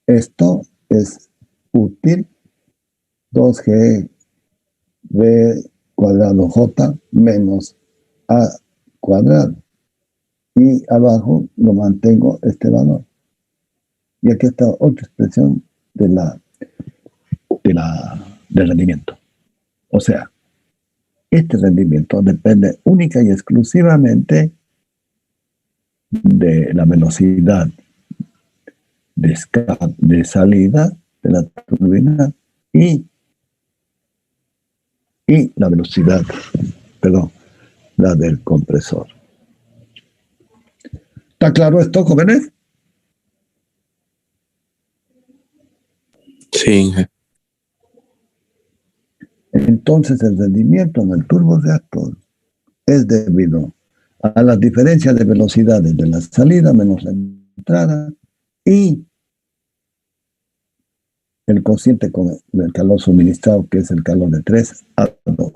B: Esto es útil 2G B cuadrado J menos A cuadrado. Y abajo lo mantengo este valor. Y aquí está otra expresión del rendimiento. O sea, este rendimiento depende única y exclusivamente de la velocidad de salida de la turbina y la velocidad, perdón, la del compresor. ¿Está claro esto, jóvenes?
E: Sí.
B: Entonces el rendimiento en el turborreactor es debido a las diferencias de velocidades de la salida menos la entrada y el cociente con el calor suministrado, que es el calor de 3 a 2.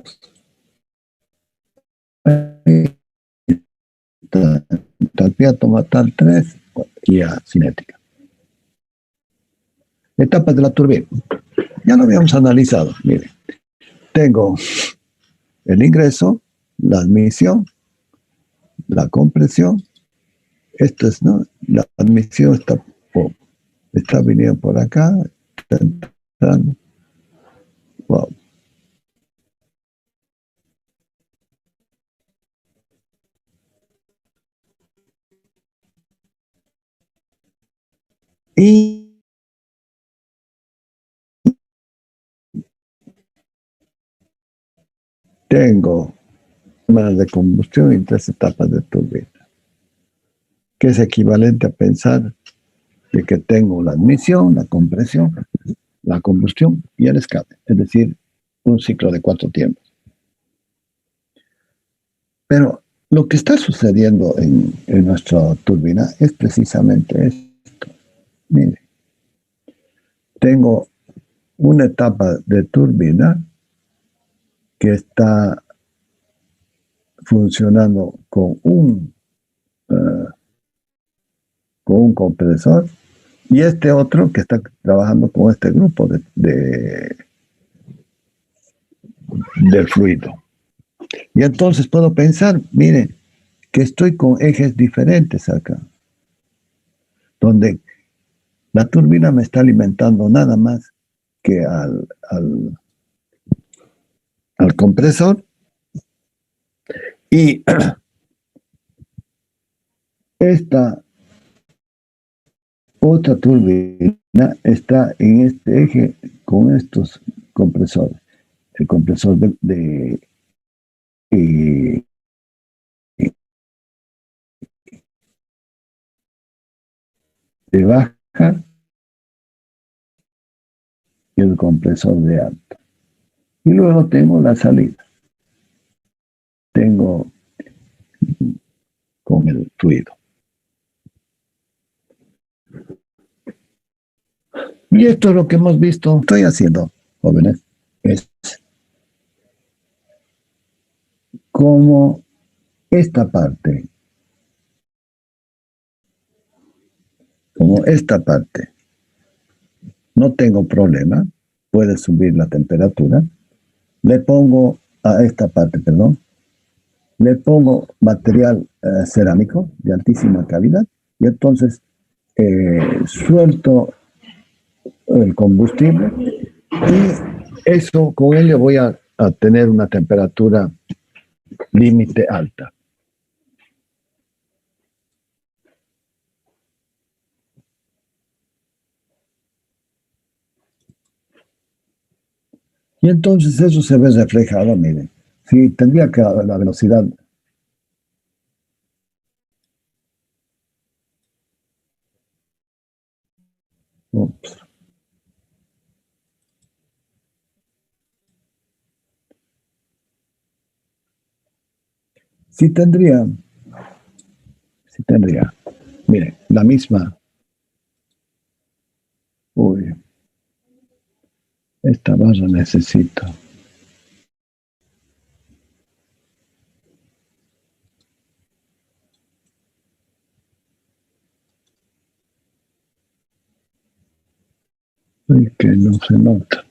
B: Entalpía total 3 y a cinética. Etapas de la turbina. Ya lo habíamos analizado. Miren, tengo el ingreso, la admisión, la compresión. Esto es, ¿no? La admisión está viniendo por acá, está entrando. Wow. Y tengo cámaras de combustión y 3 etapas de turbina, que es equivalente a pensar de que tengo la admisión, la compresión, la combustión y el escape, es decir, un ciclo de 4 tiempos. Pero lo que está sucediendo en nuestra turbina es precisamente esto. Mire, tengo una etapa de turbina que está funcionando con un compresor y este otro que está trabajando con este grupo de fluido. Y entonces puedo pensar, miren, que estoy con ejes diferentes acá, donde la turbina me está alimentando nada más que al compresor y esta otra turbina está en este eje con estos compresores. El compresor de baja y el compresor de alta. Y luego tengo la salida. Tengo con el fluido. Y esto es lo que hemos visto. Estoy haciendo, jóvenes, es como esta parte, no tengo problema, puede subir la temperatura, le pongo a esta parte, le pongo material cerámico de altísima calidad y entonces suelto el combustible y eso con ello voy a tener una temperatura límite alta. Y entonces eso se ve reflejado, miren. Si tendría que la velocidad. Ups. Si tendría, miren, la misma. Uy, esta barra necesito. Uy, que no se nota.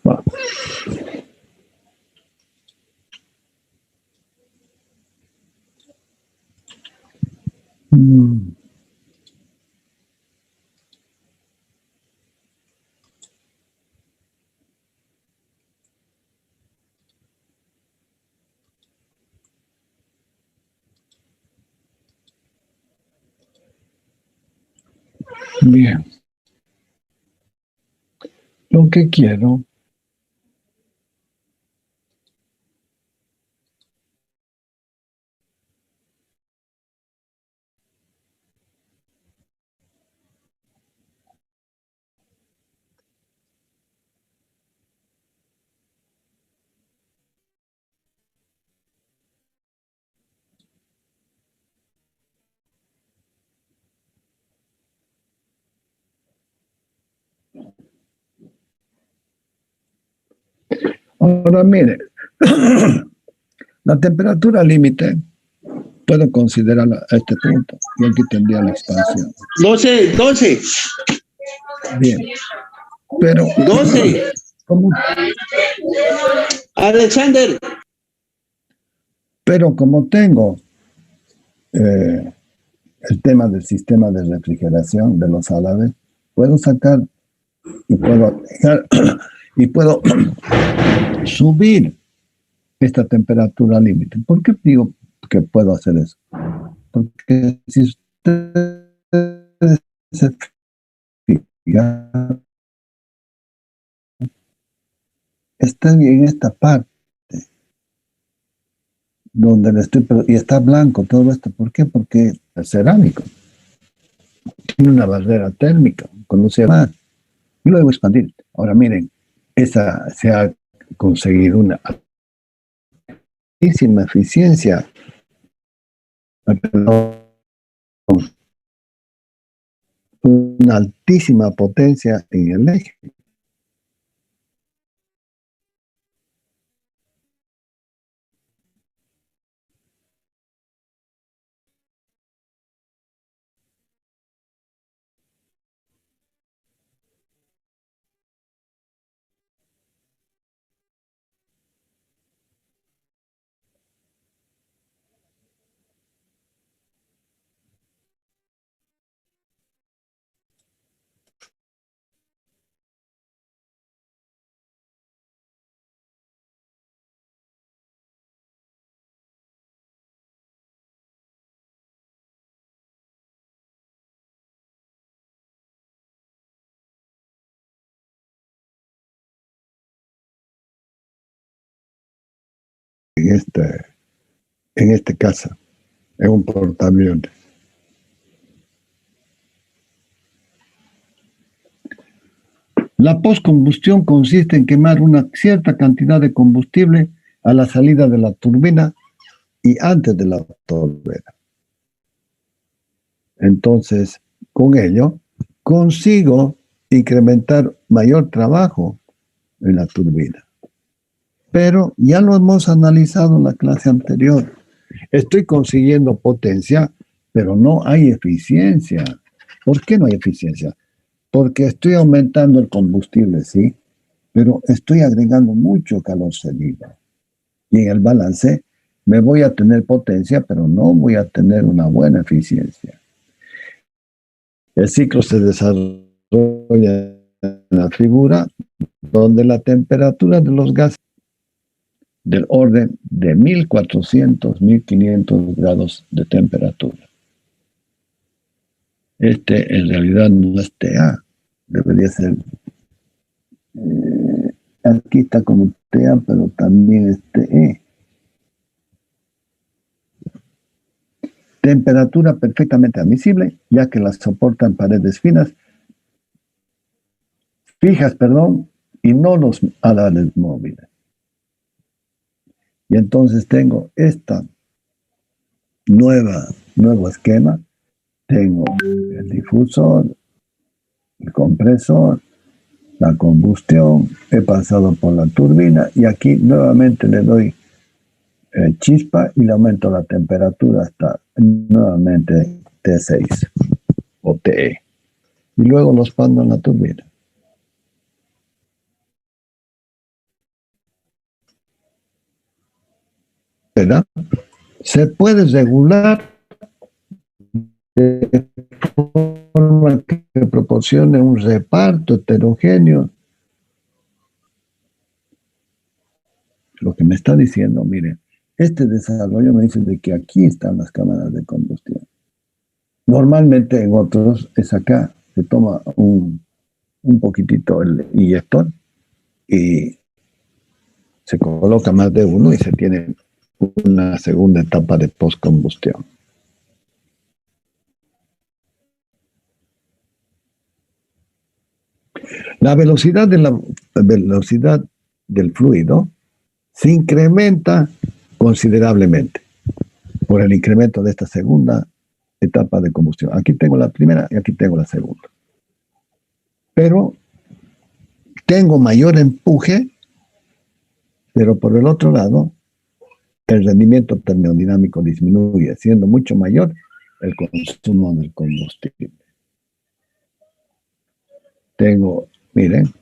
B: Va. Bien. Lo que quiero ahora, mire, la temperatura límite puedo considerarla a este punto y aquí tendría la expansión.
E: 12.
B: Bien, pero
E: 12.
B: como,
E: Alexander.
B: pero como tengo el tema del sistema de refrigeración de los árabes, puedo sacar y puedo dejar, y puedo subir esta temperatura límite. ¿Por qué digo que puedo hacer eso? Porque si ustedes se fijan, está en esta parte donde le estoy, y está blanco todo esto. ¿Por qué? Porque es cerámico. Tiene una barrera térmica, conduce más. Y luego expandir. Ahora miren, esa se ha conseguido una altísima eficiencia, una altísima potencia en el eje. En este caso, en un portaaviones. La postcombustión consiste en quemar una cierta cantidad de combustible a la salida de la turbina y antes de la turbina. Entonces, con ello, consigo incrementar mayor trabajo en la turbina. Pero ya lo hemos analizado en la clase anterior. Estoy consiguiendo potencia, pero no hay eficiencia. ¿Por qué no hay eficiencia? Porque estoy aumentando el combustible, sí, pero estoy agregando mucho calor cedido. Y en el balance me voy a tener potencia, pero no voy a tener una buena eficiencia. El ciclo se desarrolla en la figura donde la temperatura de los gases del orden de 1400, 1500 grados de temperatura. Este en realidad no es TA, debería ser, aquí está como TA, pero también es TE. Temperatura perfectamente admisible, ya que las soportan paredes fijas, y no los alares móviles. Y entonces tengo esta nuevo esquema. Tengo el difusor, el compresor, la combustión, he pasado por la turbina y aquí nuevamente le doy chispa y le aumento la temperatura hasta nuevamente T6 o TE. Y luego los mando en la turbina. ¿Verdad? Se puede regular de forma que proporcione un reparto heterogéneo. Lo que me está diciendo, mire, este desarrollo me dice de que aquí están las cámaras de combustión. Normalmente en otros es acá, se toma un poquitito el inyector y se coloca más de uno y se tiene una segunda etapa de postcombustión. La velocidad del fluido se incrementa considerablemente por el incremento de esta segunda etapa de combustión. Aquí tengo la primera y aquí tengo la segunda. Pero tengo mayor empuje, pero por el otro lado, el rendimiento termodinámico disminuye, siendo mucho mayor el consumo del combustible. Tengo, miren,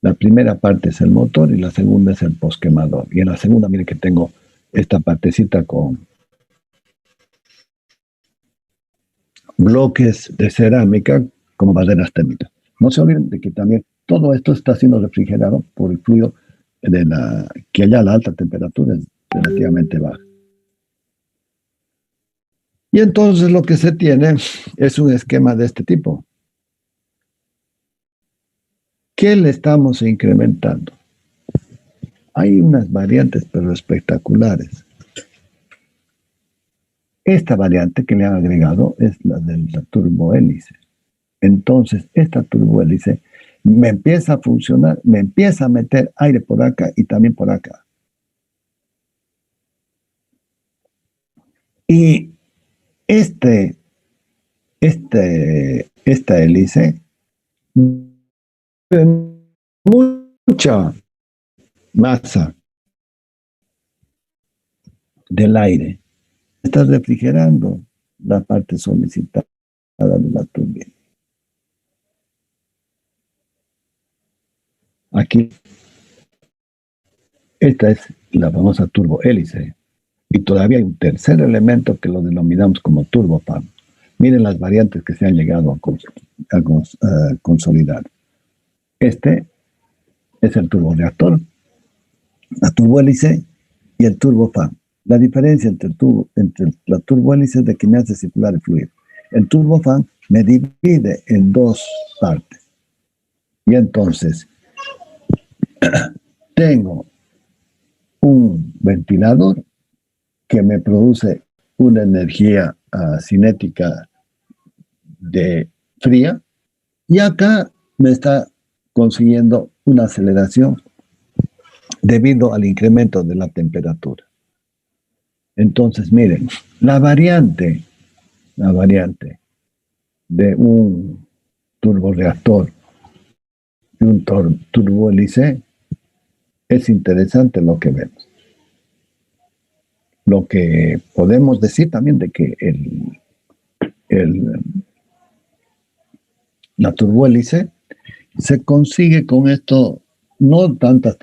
B: la primera parte es el motor y la segunda es el postquemador. Y en la segunda, miren que tengo esta partecita con bloques de cerámica como barreras térmicas. No se olviden de que también todo esto está siendo refrigerado por el fluido que allá la alta temperatura es relativamente baja. Y entonces lo que se tiene es un esquema de este tipo. ¿Qué le estamos incrementando? Hay unas variantes, pero espectaculares. Esta variante que le han agregado es la de la turbohélice. Entonces, esta turbohélice me empieza a funcionar, me empieza a meter aire por acá y también por acá. Y esta hélice, mucha masa del aire está refrigerando la parte solicitada de la turbina. Aquí, esta es la famosa turbohélice. Y todavía hay un tercer elemento que lo denominamos como turbofan. Miren las variantes que se han llegado a consolidar. Este es el turboreactor, la turbohélice y el turbofan. La diferencia entre la turbohélice es de que me hace circular el fluido. El turbofan me divide en dos partes. Y entonces, tengo un ventilador que me produce una energía cinética de fría, y acá me está consiguiendo una aceleración debido al incremento de la temperatura. Entonces, miren, la variante de un turboreactor y un turbohélice es interesante lo que vemos. Lo que podemos decir también de que la turbohélice se consigue con esto, no tantas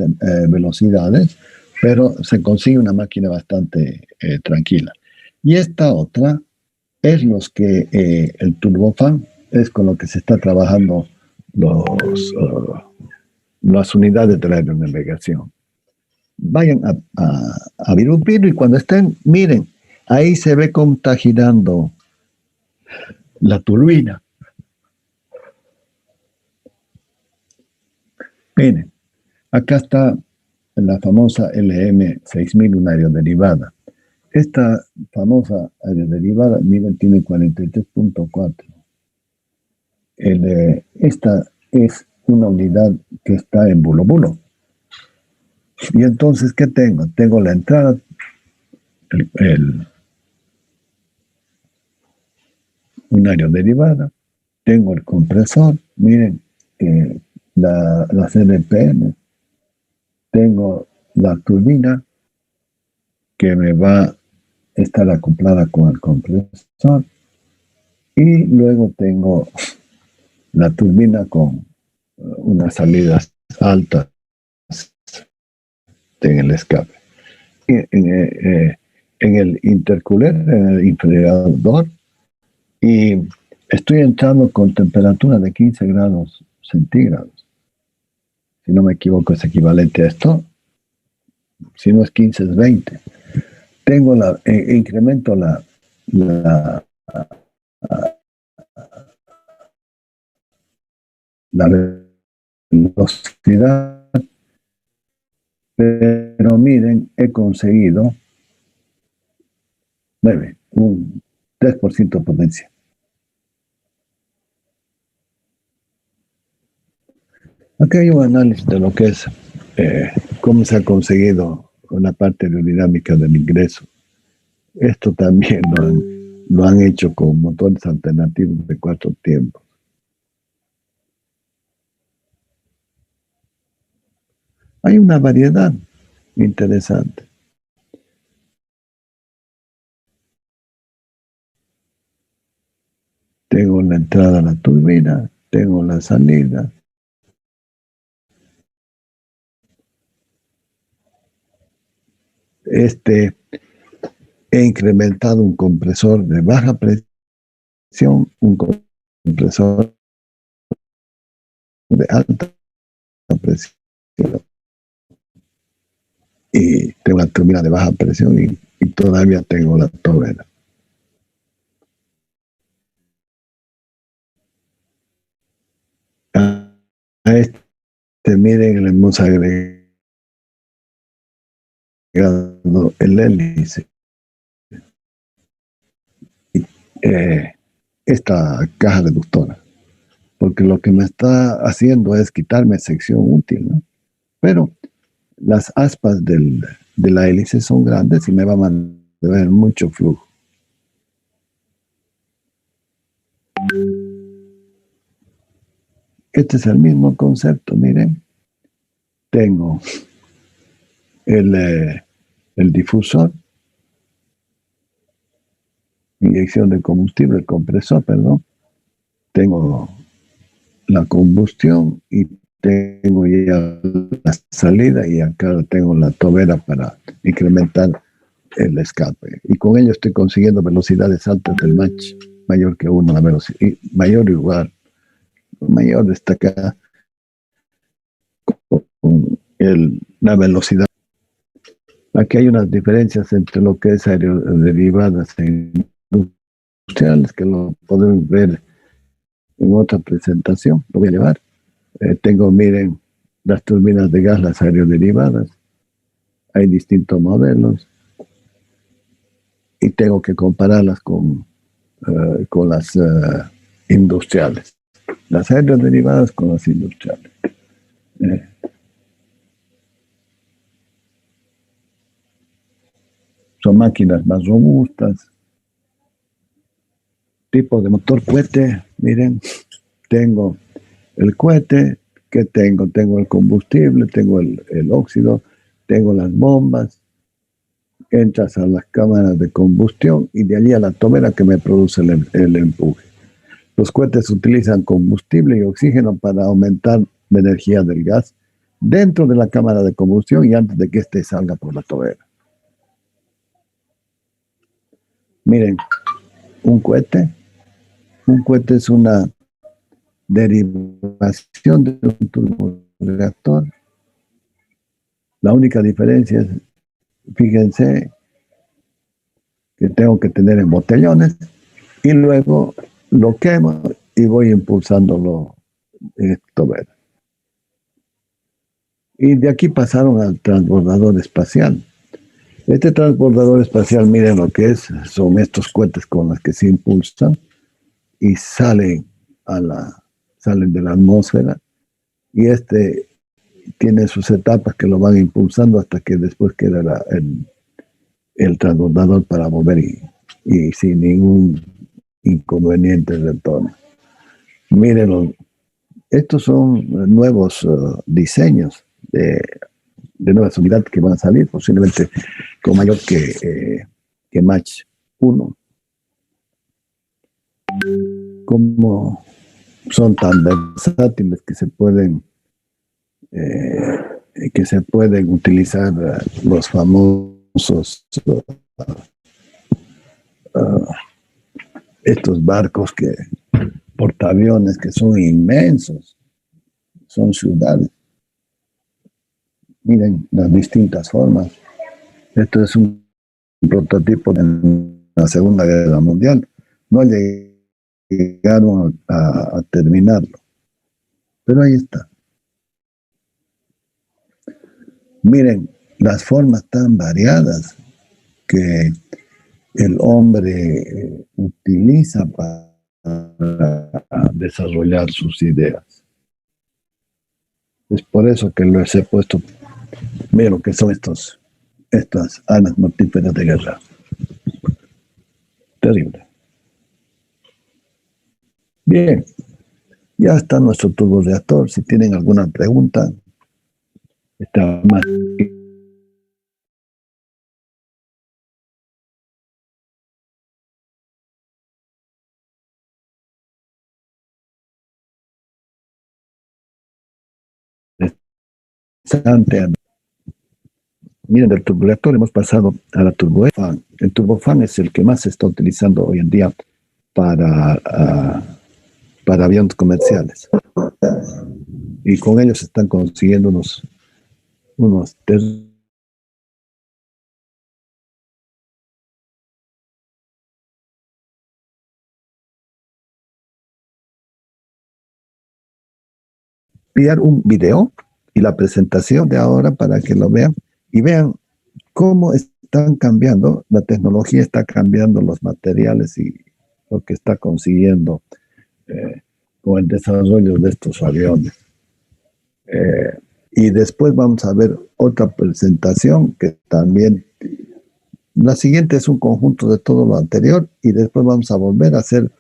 B: velocidades, pero se consigue una máquina bastante tranquila. Y esta otra es el turbofan, es con lo que se está trabajando las unidades de la aeronavegación. Vayan a Virupiro y cuando estén, miren, ahí se ve cómo está girando la turbina. Miren, acá está la famosa LM6000, una aeroderivada. Esta famosa aeroderivada, miren, tiene 43.4. Esta es una unidad que está en bulo. Y entonces, ¿qué tengo? Tengo la entrada, una aeroderivada, tengo el compresor, miren, la CDPM, tengo la turbina que me va a estar acoplada con el compresor, y luego tengo la turbina con unas salidas altas en el escape. En el intercooler, en el enfriador, y estoy entrando con temperatura de 15 grados centígrados. Si no me equivoco, es equivalente a esto. Si no es 15, es 20. Tengo incremento la la velocidad, pero miren, he conseguido un 3% de potencia. Aquí hay un análisis de lo que es cómo se ha conseguido una parte aerodinámica del ingreso. Esto también lo han hecho con motores alternativos de 4 tiempos. Hay una variedad interesante. Tengo la entrada a la turbina, tengo la salida. He incrementado un compresor de baja presión, un compresor de alta presión. Y tengo la turbina de baja presión y todavía tengo la tobera. A miren, le hemos agregado el hélice. Esta caja reductora, porque lo que me está haciendo es quitarme sección útil, ¿no? Pero las aspas de la hélice son grandes y me va a mantener mucho flujo. Este es el mismo concepto, miren. Tengo el difusor, inyección de combustible, el compresor, perdón. Tengo la combustión y tengo ya la salida y acá tengo la tobera para incrementar el escape. Y con ello estoy consiguiendo velocidades altas del Mach, mayor que 1, la velocidad, y mayor o igual. Mayor está acá con la velocidad. Aquí hay unas diferencias entre lo que es aeroderivadas e industriales, que lo podemos ver en otra presentación. Lo voy a llevar. Tengo, miren, las turbinas de gas, las aeroderivadas. Hay distintos modelos. Y tengo que compararlas con las industriales. Las aeroderivadas con las industriales. Son máquinas más robustas. Tipo de motor cohete, miren, tengo el cohete, ¿qué tengo? Tengo el combustible, tengo el óxido, tengo las bombas, entras a las cámaras de combustión y de allí a la tobera que me produce el empuje. Los cohetes utilizan combustible y oxígeno para aumentar la energía del gas dentro de la cámara de combustión y antes de que éste salga por la tobera. Miren, un cohete es una derivación de un turboreactor. La única diferencia es, fíjense, que tengo que tener en botellones y luego lo quemo y voy impulsándolo en tobera. Y de aquí pasaron al transbordador espacial. Este transbordador espacial, miren lo que es, son estos cohetes con los que se impulsan y salen de la atmósfera, y tiene sus etapas que lo van impulsando hasta que después queda el transbordador para mover y sin ningún inconveniente de retorno. Miren, estos son nuevos diseños de nuevas unidades que van a salir, posiblemente con mayor que Mach 1. Como son tan versátiles que se pueden utilizar los famosos estos barcos portaaviones que son inmensos, son ciudades. Miren las distintas formas. Esto es un prototipo de la Segunda Guerra Mundial. No llegué llegaron a terminarlo. Pero ahí está. Miren, las formas tan variadas que el hombre utiliza para desarrollar sus ideas. Es por eso que les he puesto, miren lo que son estas armas mortíferas de guerra. Terrible. Bien, ya está nuestro turborreactor. Si tienen alguna pregunta, está más. Miren, del turboreactor hemos pasado a la turbofan. El turbofan es el que más se está utilizando hoy en día para aviones comerciales. Y con ellos se están consiguiendo unos enviar un video y la presentación de ahora para que lo vean y vean cómo están cambiando, la tecnología está cambiando los materiales y lo que está consiguiendo con el desarrollo de estos aviones. Y después vamos a ver otra presentación que también, la siguiente es un conjunto de todo lo anterior y después vamos a volver a hacer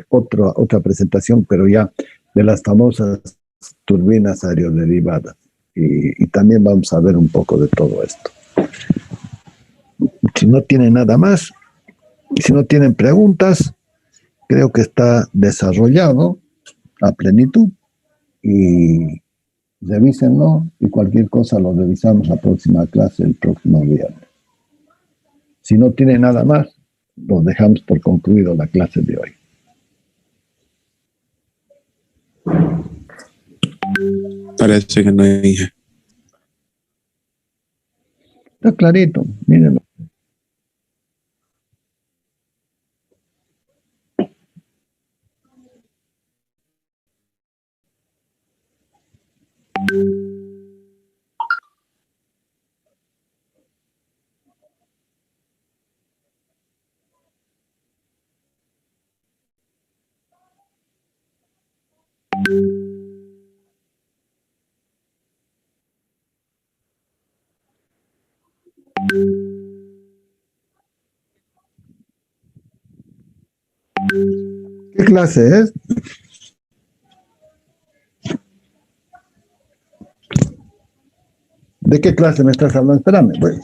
B: otra presentación, pero ya de las famosas turbinas aeroderivadas. Y también vamos a ver un poco de todo esto. Si no tienen nada más, si no tienen preguntas, creo que está desarrollado a plenitud y revísenlo y cualquier cosa lo revisamos la próxima clase, el próximo viernes. Si no tienen nada más, lo dejamos por concluido la clase de hoy.
F: Parece que no hay.
B: Está clarito, mírenlo. ¿Qué clase es? ¿De qué clase me estás hablando? Espérame, pues.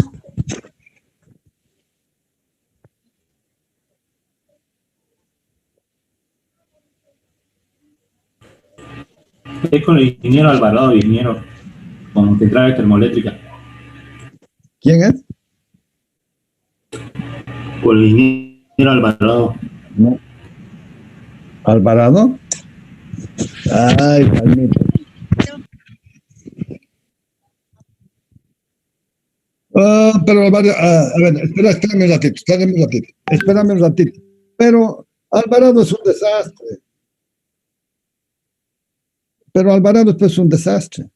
G: Es con el ingeniero Alvarado, ingeniero, con central termoeléctrica.
B: ¿Quién es?
G: Con el ingeniero Alvarado.
B: No. ¿Alvarado? Ay, Palmito. Pero Alvarado, a ver, espérame un ratito. Pero Alvarado es un desastre. Es un desastre.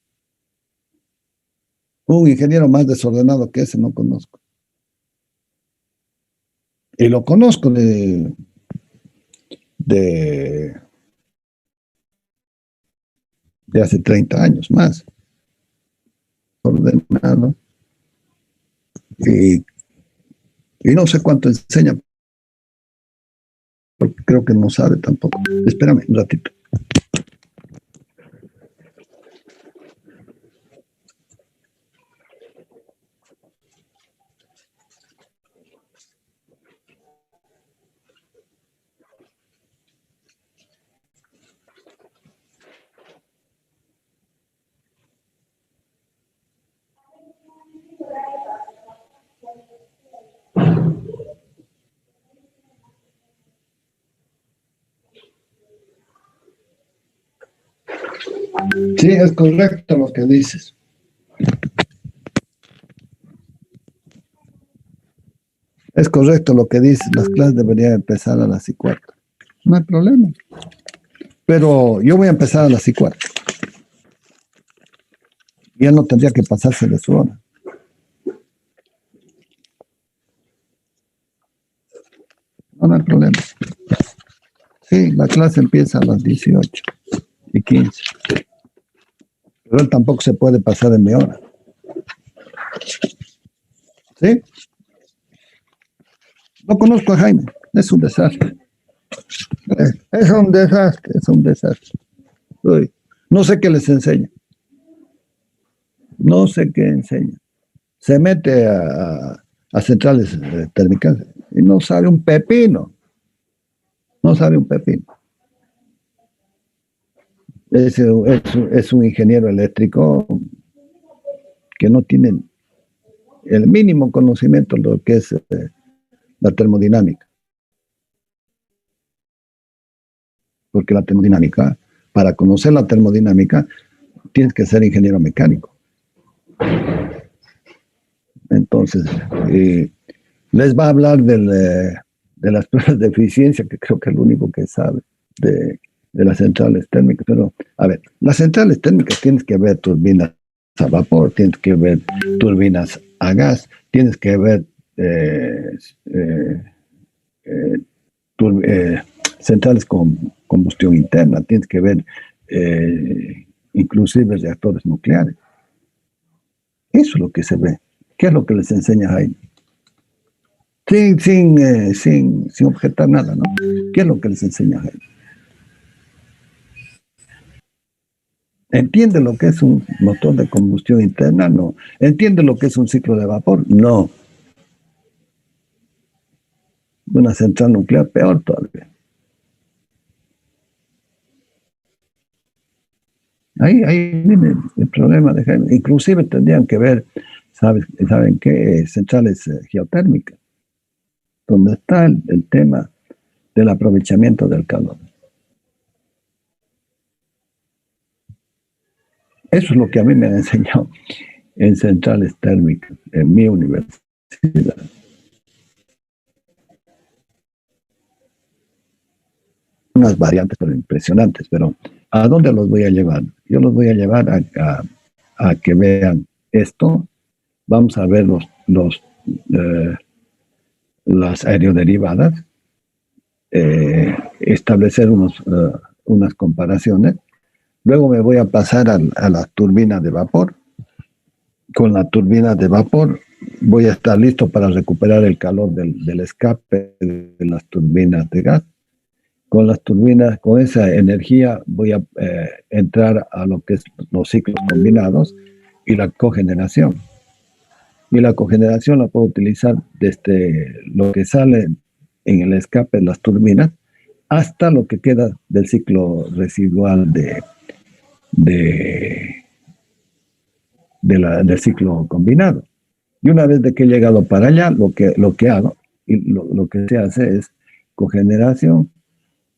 B: Un ingeniero más desordenado que ese no conozco. Y lo conozco de hace 30 años más. Ordenado. Y no sé cuánto enseña, porque creo que no sabe tampoco. Espérame un ratito. Sí, es correcto lo que dices. Es correcto lo que dices. Las clases deberían empezar a las 4:15. No hay problema. Pero yo voy a empezar a las 4:15. Ya no tendría que pasarse de su hora. No hay problema. Sí, la clase empieza a las 18:15. Pero él tampoco se puede pasar de mi hora. ¿Sí? No conozco a Jaime. Es un desastre. Es un desastre. Uy, no sé qué les enseña. No sé qué enseña. Se mete a centrales térmicas y no sabe un pepino. No sabe un pepino. Es un ingeniero eléctrico que no tiene el mínimo conocimiento de lo que es la termodinámica. Porque la termodinámica, para conocer la termodinámica, tienes que ser ingeniero mecánico. Entonces, les va a hablar de las pruebas de eficiencia, que creo que es lo único que sabe de las centrales térmicas. Pero, a ver, las centrales térmicas tienes que ver turbinas a vapor, tienes que ver turbinas a gas, tienes que ver centrales con combustión interna, tienes que ver inclusive reactores nucleares. Eso es lo que se ve. ¿Qué es lo que les enseña Jaime? Sin objetar nada, ¿no? ¿Qué es lo que les enseña Jaime? ¿Entiende lo que es un motor de combustión interna? No. ¿Entiende lo que es un ciclo de vapor? No. Una central nuclear, peor todavía. Ahí viene el problema de Jaime. Inclusive tendrían que ver, ¿saben qué? Centrales geotérmicas, donde está el tema del aprovechamiento del calor. Eso es lo que a mí me han enseñado en centrales térmicas, en mi universidad. Unas variantes pero impresionantes, pero ¿a dónde los voy a llevar? Yo los voy a llevar a que vean esto. Vamos a ver las aeroderivadas, establecer unas comparaciones. Luego me voy a pasar a la turbina de vapor. Con la turbina de vapor voy a estar listo para recuperar el calor del escape de las turbinas de gas. Con las turbinas, con esa energía voy a entrar a lo que es los ciclos combinados y la cogeneración. Y la cogeneración la puedo utilizar desde lo que sale en el escape de las turbinas hasta lo que queda del ciclo residual del ciclo combinado. Y una vez de que he llegado para allá, lo que hago y lo que se hace es cogeneración.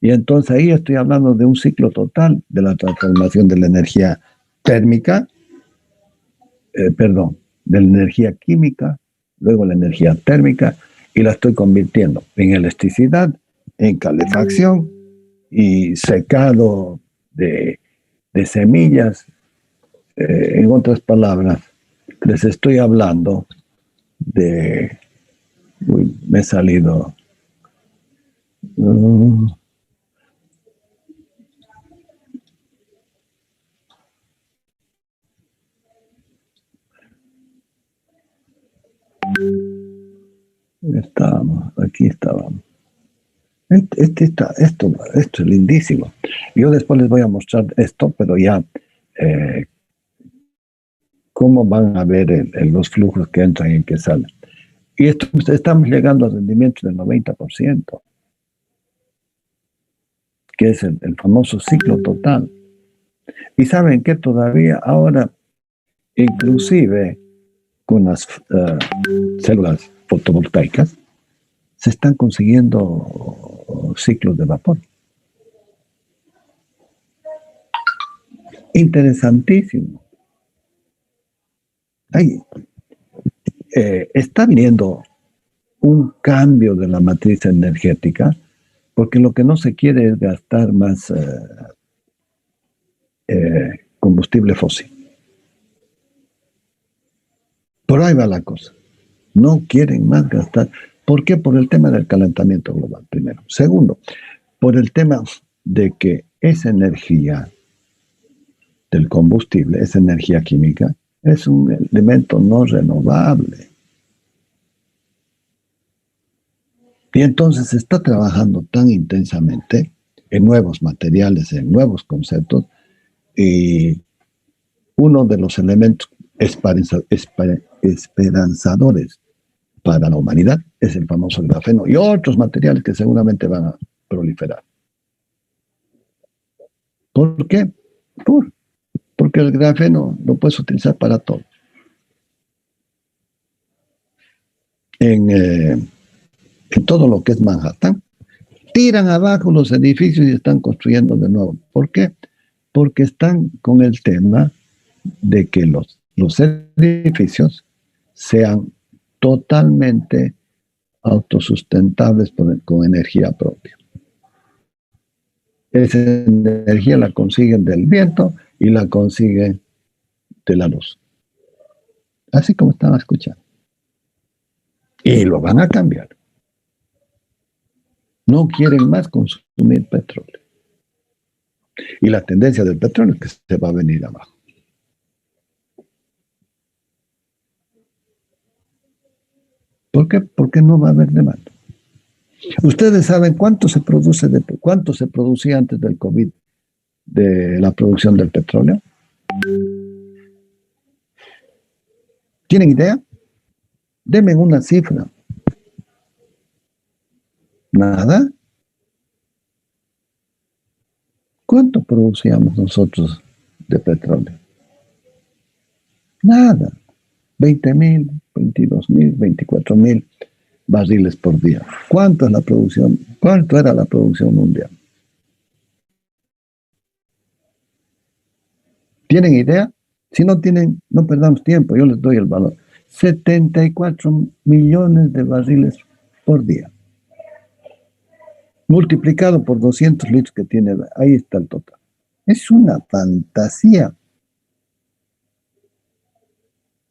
B: Y entonces ahí estoy hablando de un ciclo total de la transformación de la energía térmica, de la energía química, luego la energía térmica, y la estoy convirtiendo en elasticidad, en calefacción y secado de semillas. En otras palabras, les estoy hablando de... Uy, me he salido... Aquí estábamos. Esto es lindísimo. Yo después les voy a mostrar esto, pero ya cómo van a ver los flujos que entran y que salen. Y estamos llegando a rendimientos del 90%, que es el famoso ciclo total. Y saben que todavía ahora, inclusive con las células fotovoltaicas, se están consiguiendo ciclos de vapor. Interesantísimo. Está viniendo un cambio de la matriz energética Porque lo que no se quiere es gastar más combustible fósil. Por ahí va la cosa. No quieren más gastar. ¿Por qué? Por el tema del calentamiento global, primero. Segundo, por el tema de que esa energía del combustible, esa energía química, es un elemento no renovable. Y entonces se está trabajando tan intensamente en nuevos materiales, en nuevos conceptos, y uno de los elementos esperanzadores para la humanidad es el famoso grafeno y otros materiales que seguramente van a proliferar. ¿Por qué? Porque el grafeno lo puedes utilizar para todo. En todo lo que es Manhattan, tiran abajo los edificios y están construyendo de nuevo. ¿Por qué? Porque están con el tema de que los edificios sean totalmente autosustentables con energía propia. Esa energía la consiguen del viento y la consiguen de la luz. Así como estaba escuchando. Y lo van a cambiar. No quieren más consumir petróleo. Y la tendencia del petróleo es que se va a venir abajo. ¿Por qué? Porque no va a haber demanda. Ustedes saben cuánto se producía antes del COVID de la producción del petróleo. ¿Tienen idea? Denme una cifra. ¿Nada? ¿Cuánto producíamos nosotros de petróleo? Nada. 20,000, 22,000, 24,000 barriles por día. ¿Cuánto es la producción? ¿Cuánto era la producción mundial? ¿Tienen idea? Si no tienen, no perdamos tiempo, yo les doy el valor. 74 millones de barriles por día. Multiplicado por 200 litros que tiene, ahí está el total. Es una fantasía.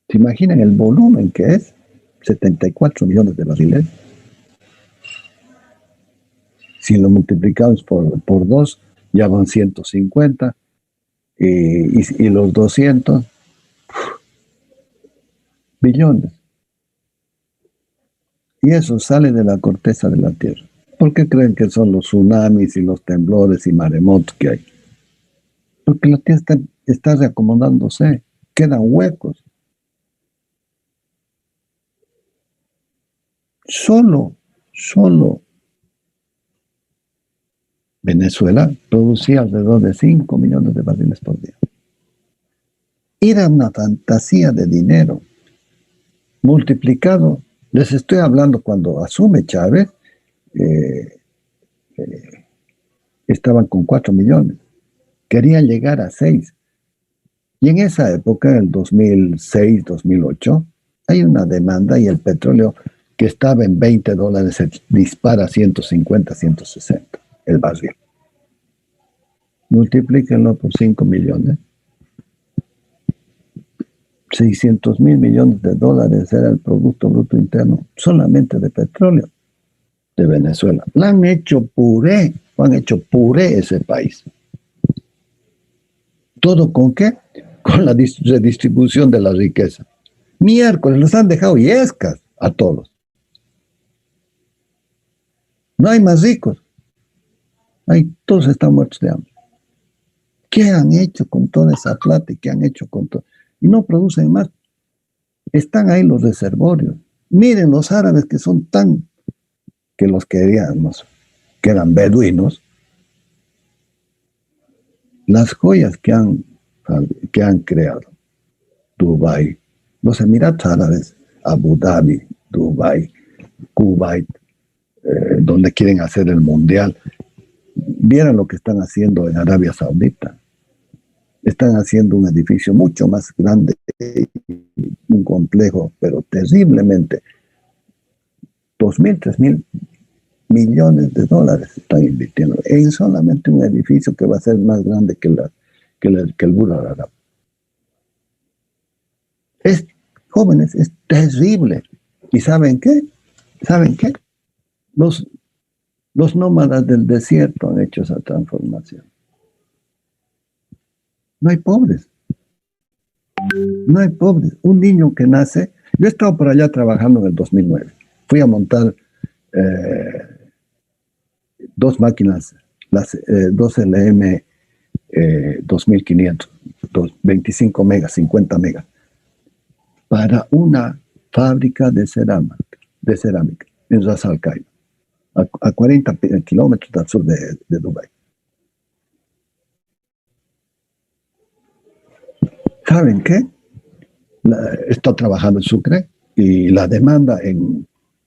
B: ¿Se imaginan el volumen que es? 74 millones de barriles. Si lo multiplicamos por 2, ya van 150. Y los 200 billones. Y eso sale de la corteza de la Tierra. ¿Por qué creen que son los tsunamis y los temblores y maremotos que hay? Porque la Tierra está reacomodándose, quedan huecos. Solo Venezuela producía alrededor de 5 millones de barriles por día. Era una fantasía de dinero multiplicado. Les estoy hablando cuando asume Chávez, estaban con 4 millones. Querían llegar a 6. Y en esa época, el 2006, 2008, hay una demanda y el petróleo que estaba en $20 se dispara a 150, 160 el barril. Multiplíquenlo por 5 millones. 600,000 millones de dólares era el Producto Bruto Interno solamente de petróleo de Venezuela. La han hecho puré ese país. ¿Todo con qué? Con la redistribución de la riqueza. Miércoles los han dejado yescas a todos. No hay más ricos. Todos están muertos de hambre. ¿Qué han hecho con toda esa plata y qué han hecho con todo? Y no producen más. Están ahí los reservorios. Miren los árabes que son que los queríamos, que eran beduinos, las joyas que han creado. Dubái, los Emiratos Árabes, Abu Dhabi, Dubái, Kuwait, donde quieren hacer el mundial. Vieran lo que están haciendo en Arabia Saudita. Están haciendo un edificio mucho más grande, un complejo, pero terriblemente. 2,000, 3,000 millones de dólares están invirtiendo en solamente un edificio que va a ser más grande que el Burj Al Arab. Jóvenes, es terrible. ¿Y saben qué? ¿Saben qué? Los nómadas del desierto han hecho esa transformación. No hay pobres. No hay pobres. Un niño que nace... Yo he estado por allá trabajando en el 2009. Fui a montar 2 máquinas, las 2 LM 2500, 25 megas, 50 megas, para una fábrica de cerámica en Ras Al Khaimah, a 40 kilómetros al sur de Dubái. ¿Saben qué? Estoy trabajando en Sucre y la demanda en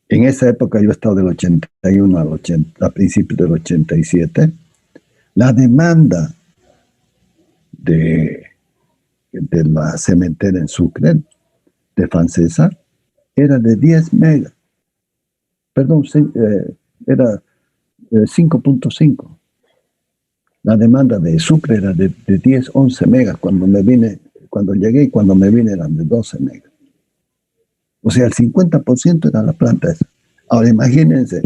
B: esa época, yo he estado del 81 a principios del 87, la demanda de la cementera en Sucre, de Francesa, era de 10 megas. Perdón, era 5.5. La demanda de Sucre era de 10, 11 megas. Cuando llegué y cuando me vine eran de 12 megas. O sea, el 50% era la planta esa. Ahora imagínense,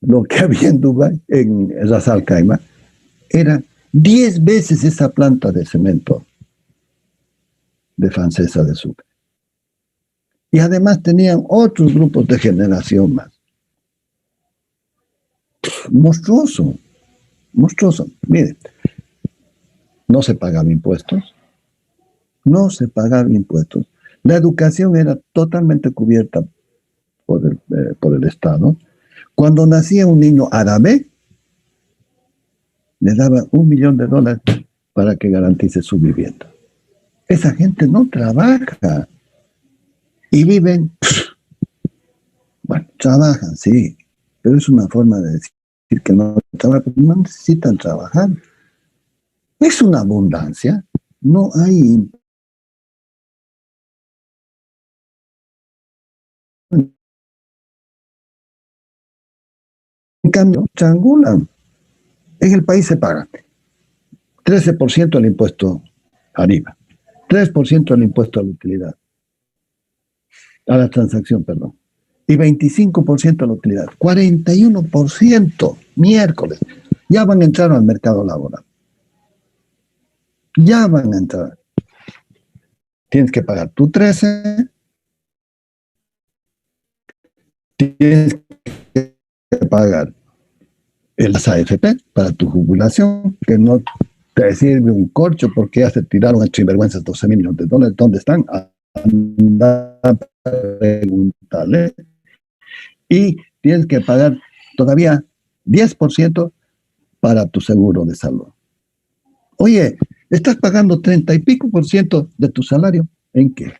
B: lo que había en Dubái, en Ras Al Khaimah, era 10 veces esa planta de cemento de Francesa de Sucre. Y además tenían otros grupos de generación más. Monstruoso, monstruoso. Miren, no se pagaban impuestos. No se pagaban impuestos. La educación era totalmente cubierta por el Estado. Cuando nacía un niño árabe, le daban $1 millón para que garantice su vivienda. Esa gente no trabaja y viven, bueno, trabajan, sí, pero es una forma de decir que no trabajan, no necesitan trabajar. Es una abundancia, no hay. En cambio, triangulan. En el país se paga 13% del impuesto arriba, 3% del impuesto a la utilidad, a la transacción, perdón, y 25% a la utilidad, 41%, miércoles. Ya van a entrar al mercado laboral. Ya van a entrar. Tienes que pagar tu 13, tienes que pagar el AFP para tu jubilación, que no te sirve un corcho porque ya se tiraron a sinvergüenzas $12 millones. ¿Dónde están? Anda a preguntarle. Y tienes que pagar todavía 10% para tu seguro de salud. Oye, estás pagando 30 y pico % de tu salario. ¿En qué?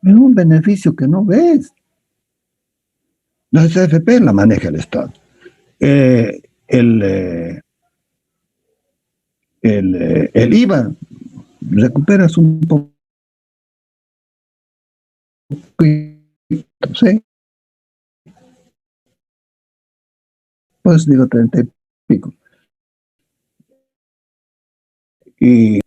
B: En un beneficio que no ves. La AFP la maneja el Estado. El IVA, recuperas un poco, ¿sí? Pues digo 30 y pico. ¿Y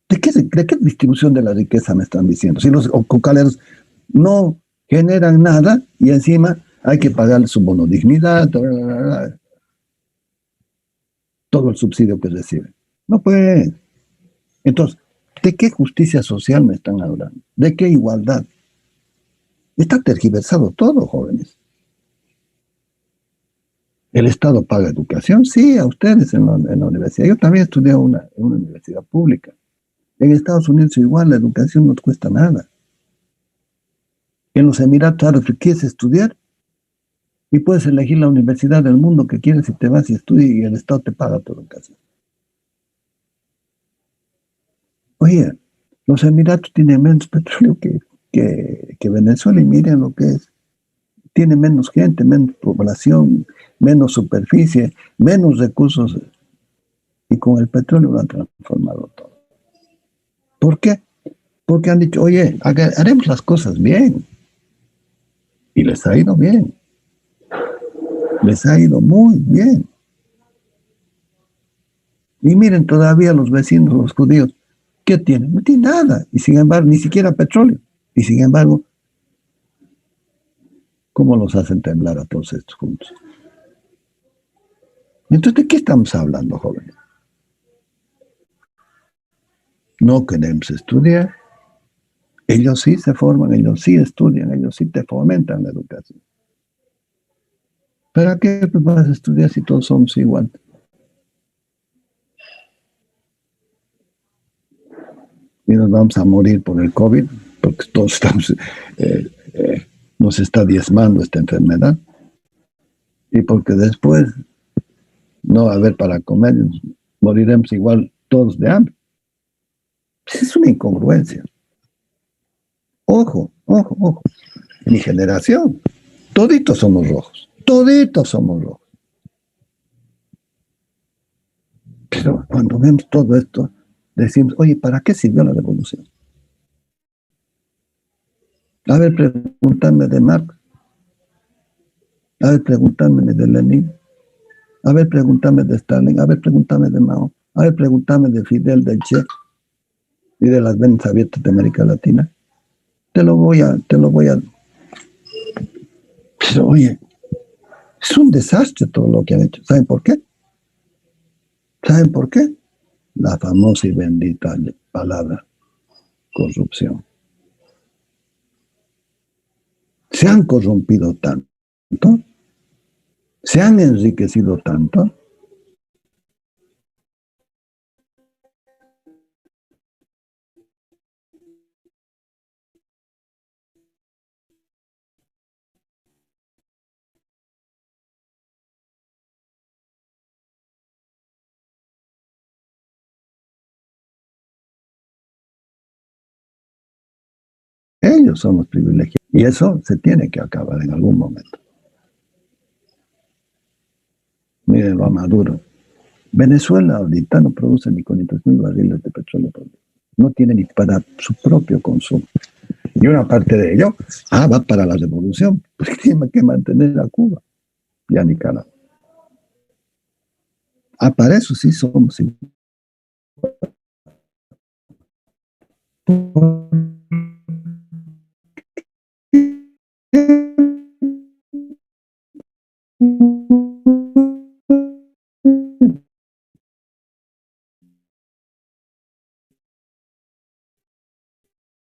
B: de qué distribución de la riqueza me están diciendo? Si los cocaleros no generan nada y encima hay que pagar su bono dignidad, todo el subsidio que reciben. No puede. Entonces, ¿de qué justicia social me están hablando? ¿De qué igualdad? Está tergiversado todo, jóvenes. ¿El Estado paga educación? Sí, a ustedes en la universidad. Yo también estudié en una universidad pública. En Estados Unidos igual la educación no te cuesta nada. En los Emiratos Árabes quieres estudiar y puedes elegir la universidad del mundo que quieres y te vas y estudias y el Estado te paga tu educación. Oye, los Emiratos tienen menos petróleo que Venezuela y miren lo que es. Tiene menos gente, menos población, menos superficie, menos recursos y con el petróleo lo han transformado todo. ¿Por qué? Porque han dicho, oye, haremos las cosas bien. Y les ha ido bien. Les ha ido muy bien. Y miren todavía los vecinos, los judíos, ¿qué tienen? No tienen nada. Y sin embargo, ni siquiera petróleo. Y sin embargo, ¿cómo los hacen temblar a todos estos juntos? Entonces, ¿de qué estamos hablando, jóvenes? No queremos estudiar. Ellos sí se forman, ellos sí estudian, ellos sí te fomentan la educación. ¿Para qué vas a estudiar si todos somos iguales? Y nos vamos a morir por el COVID, porque todos estamos, nos está diezmando esta enfermedad. Y porque después no va a haber para comer, moriremos igual todos de hambre. Es una incongruencia. Ojo, ojo, ojo. Mi generación, toditos somos rojos. Toditos somos rojos. Pero cuando vemos todo esto, decimos, oye, ¿para qué sirvió la revolución? A ver, pregúntame de Marx. A ver, pregúntame de Lenin. A ver, pregúntame de Stalin. A ver, pregúntame de Mao. A ver, pregúntame de Fidel, del Che y de las venas abiertas de América Latina. Te lo voy a... Pero oye, es un desastre todo lo que han hecho. ¿Saben por qué? ¿Saben por qué? La famosa y bendita palabra corrupción. Se han corrompido tanto, se han enriquecido tanto, ellos son los privilegiados. Y eso se tiene que acabar en algún momento. Mírenlo a Maduro. Venezuela ahorita no produce ni 500,000 barriles de petróleo por día. No tiene ni para su propio consumo. Y una parte de ello, va para la revolución, porque tiene que mantener a Cuba y a Nicaragua. Para eso sí somos iguales.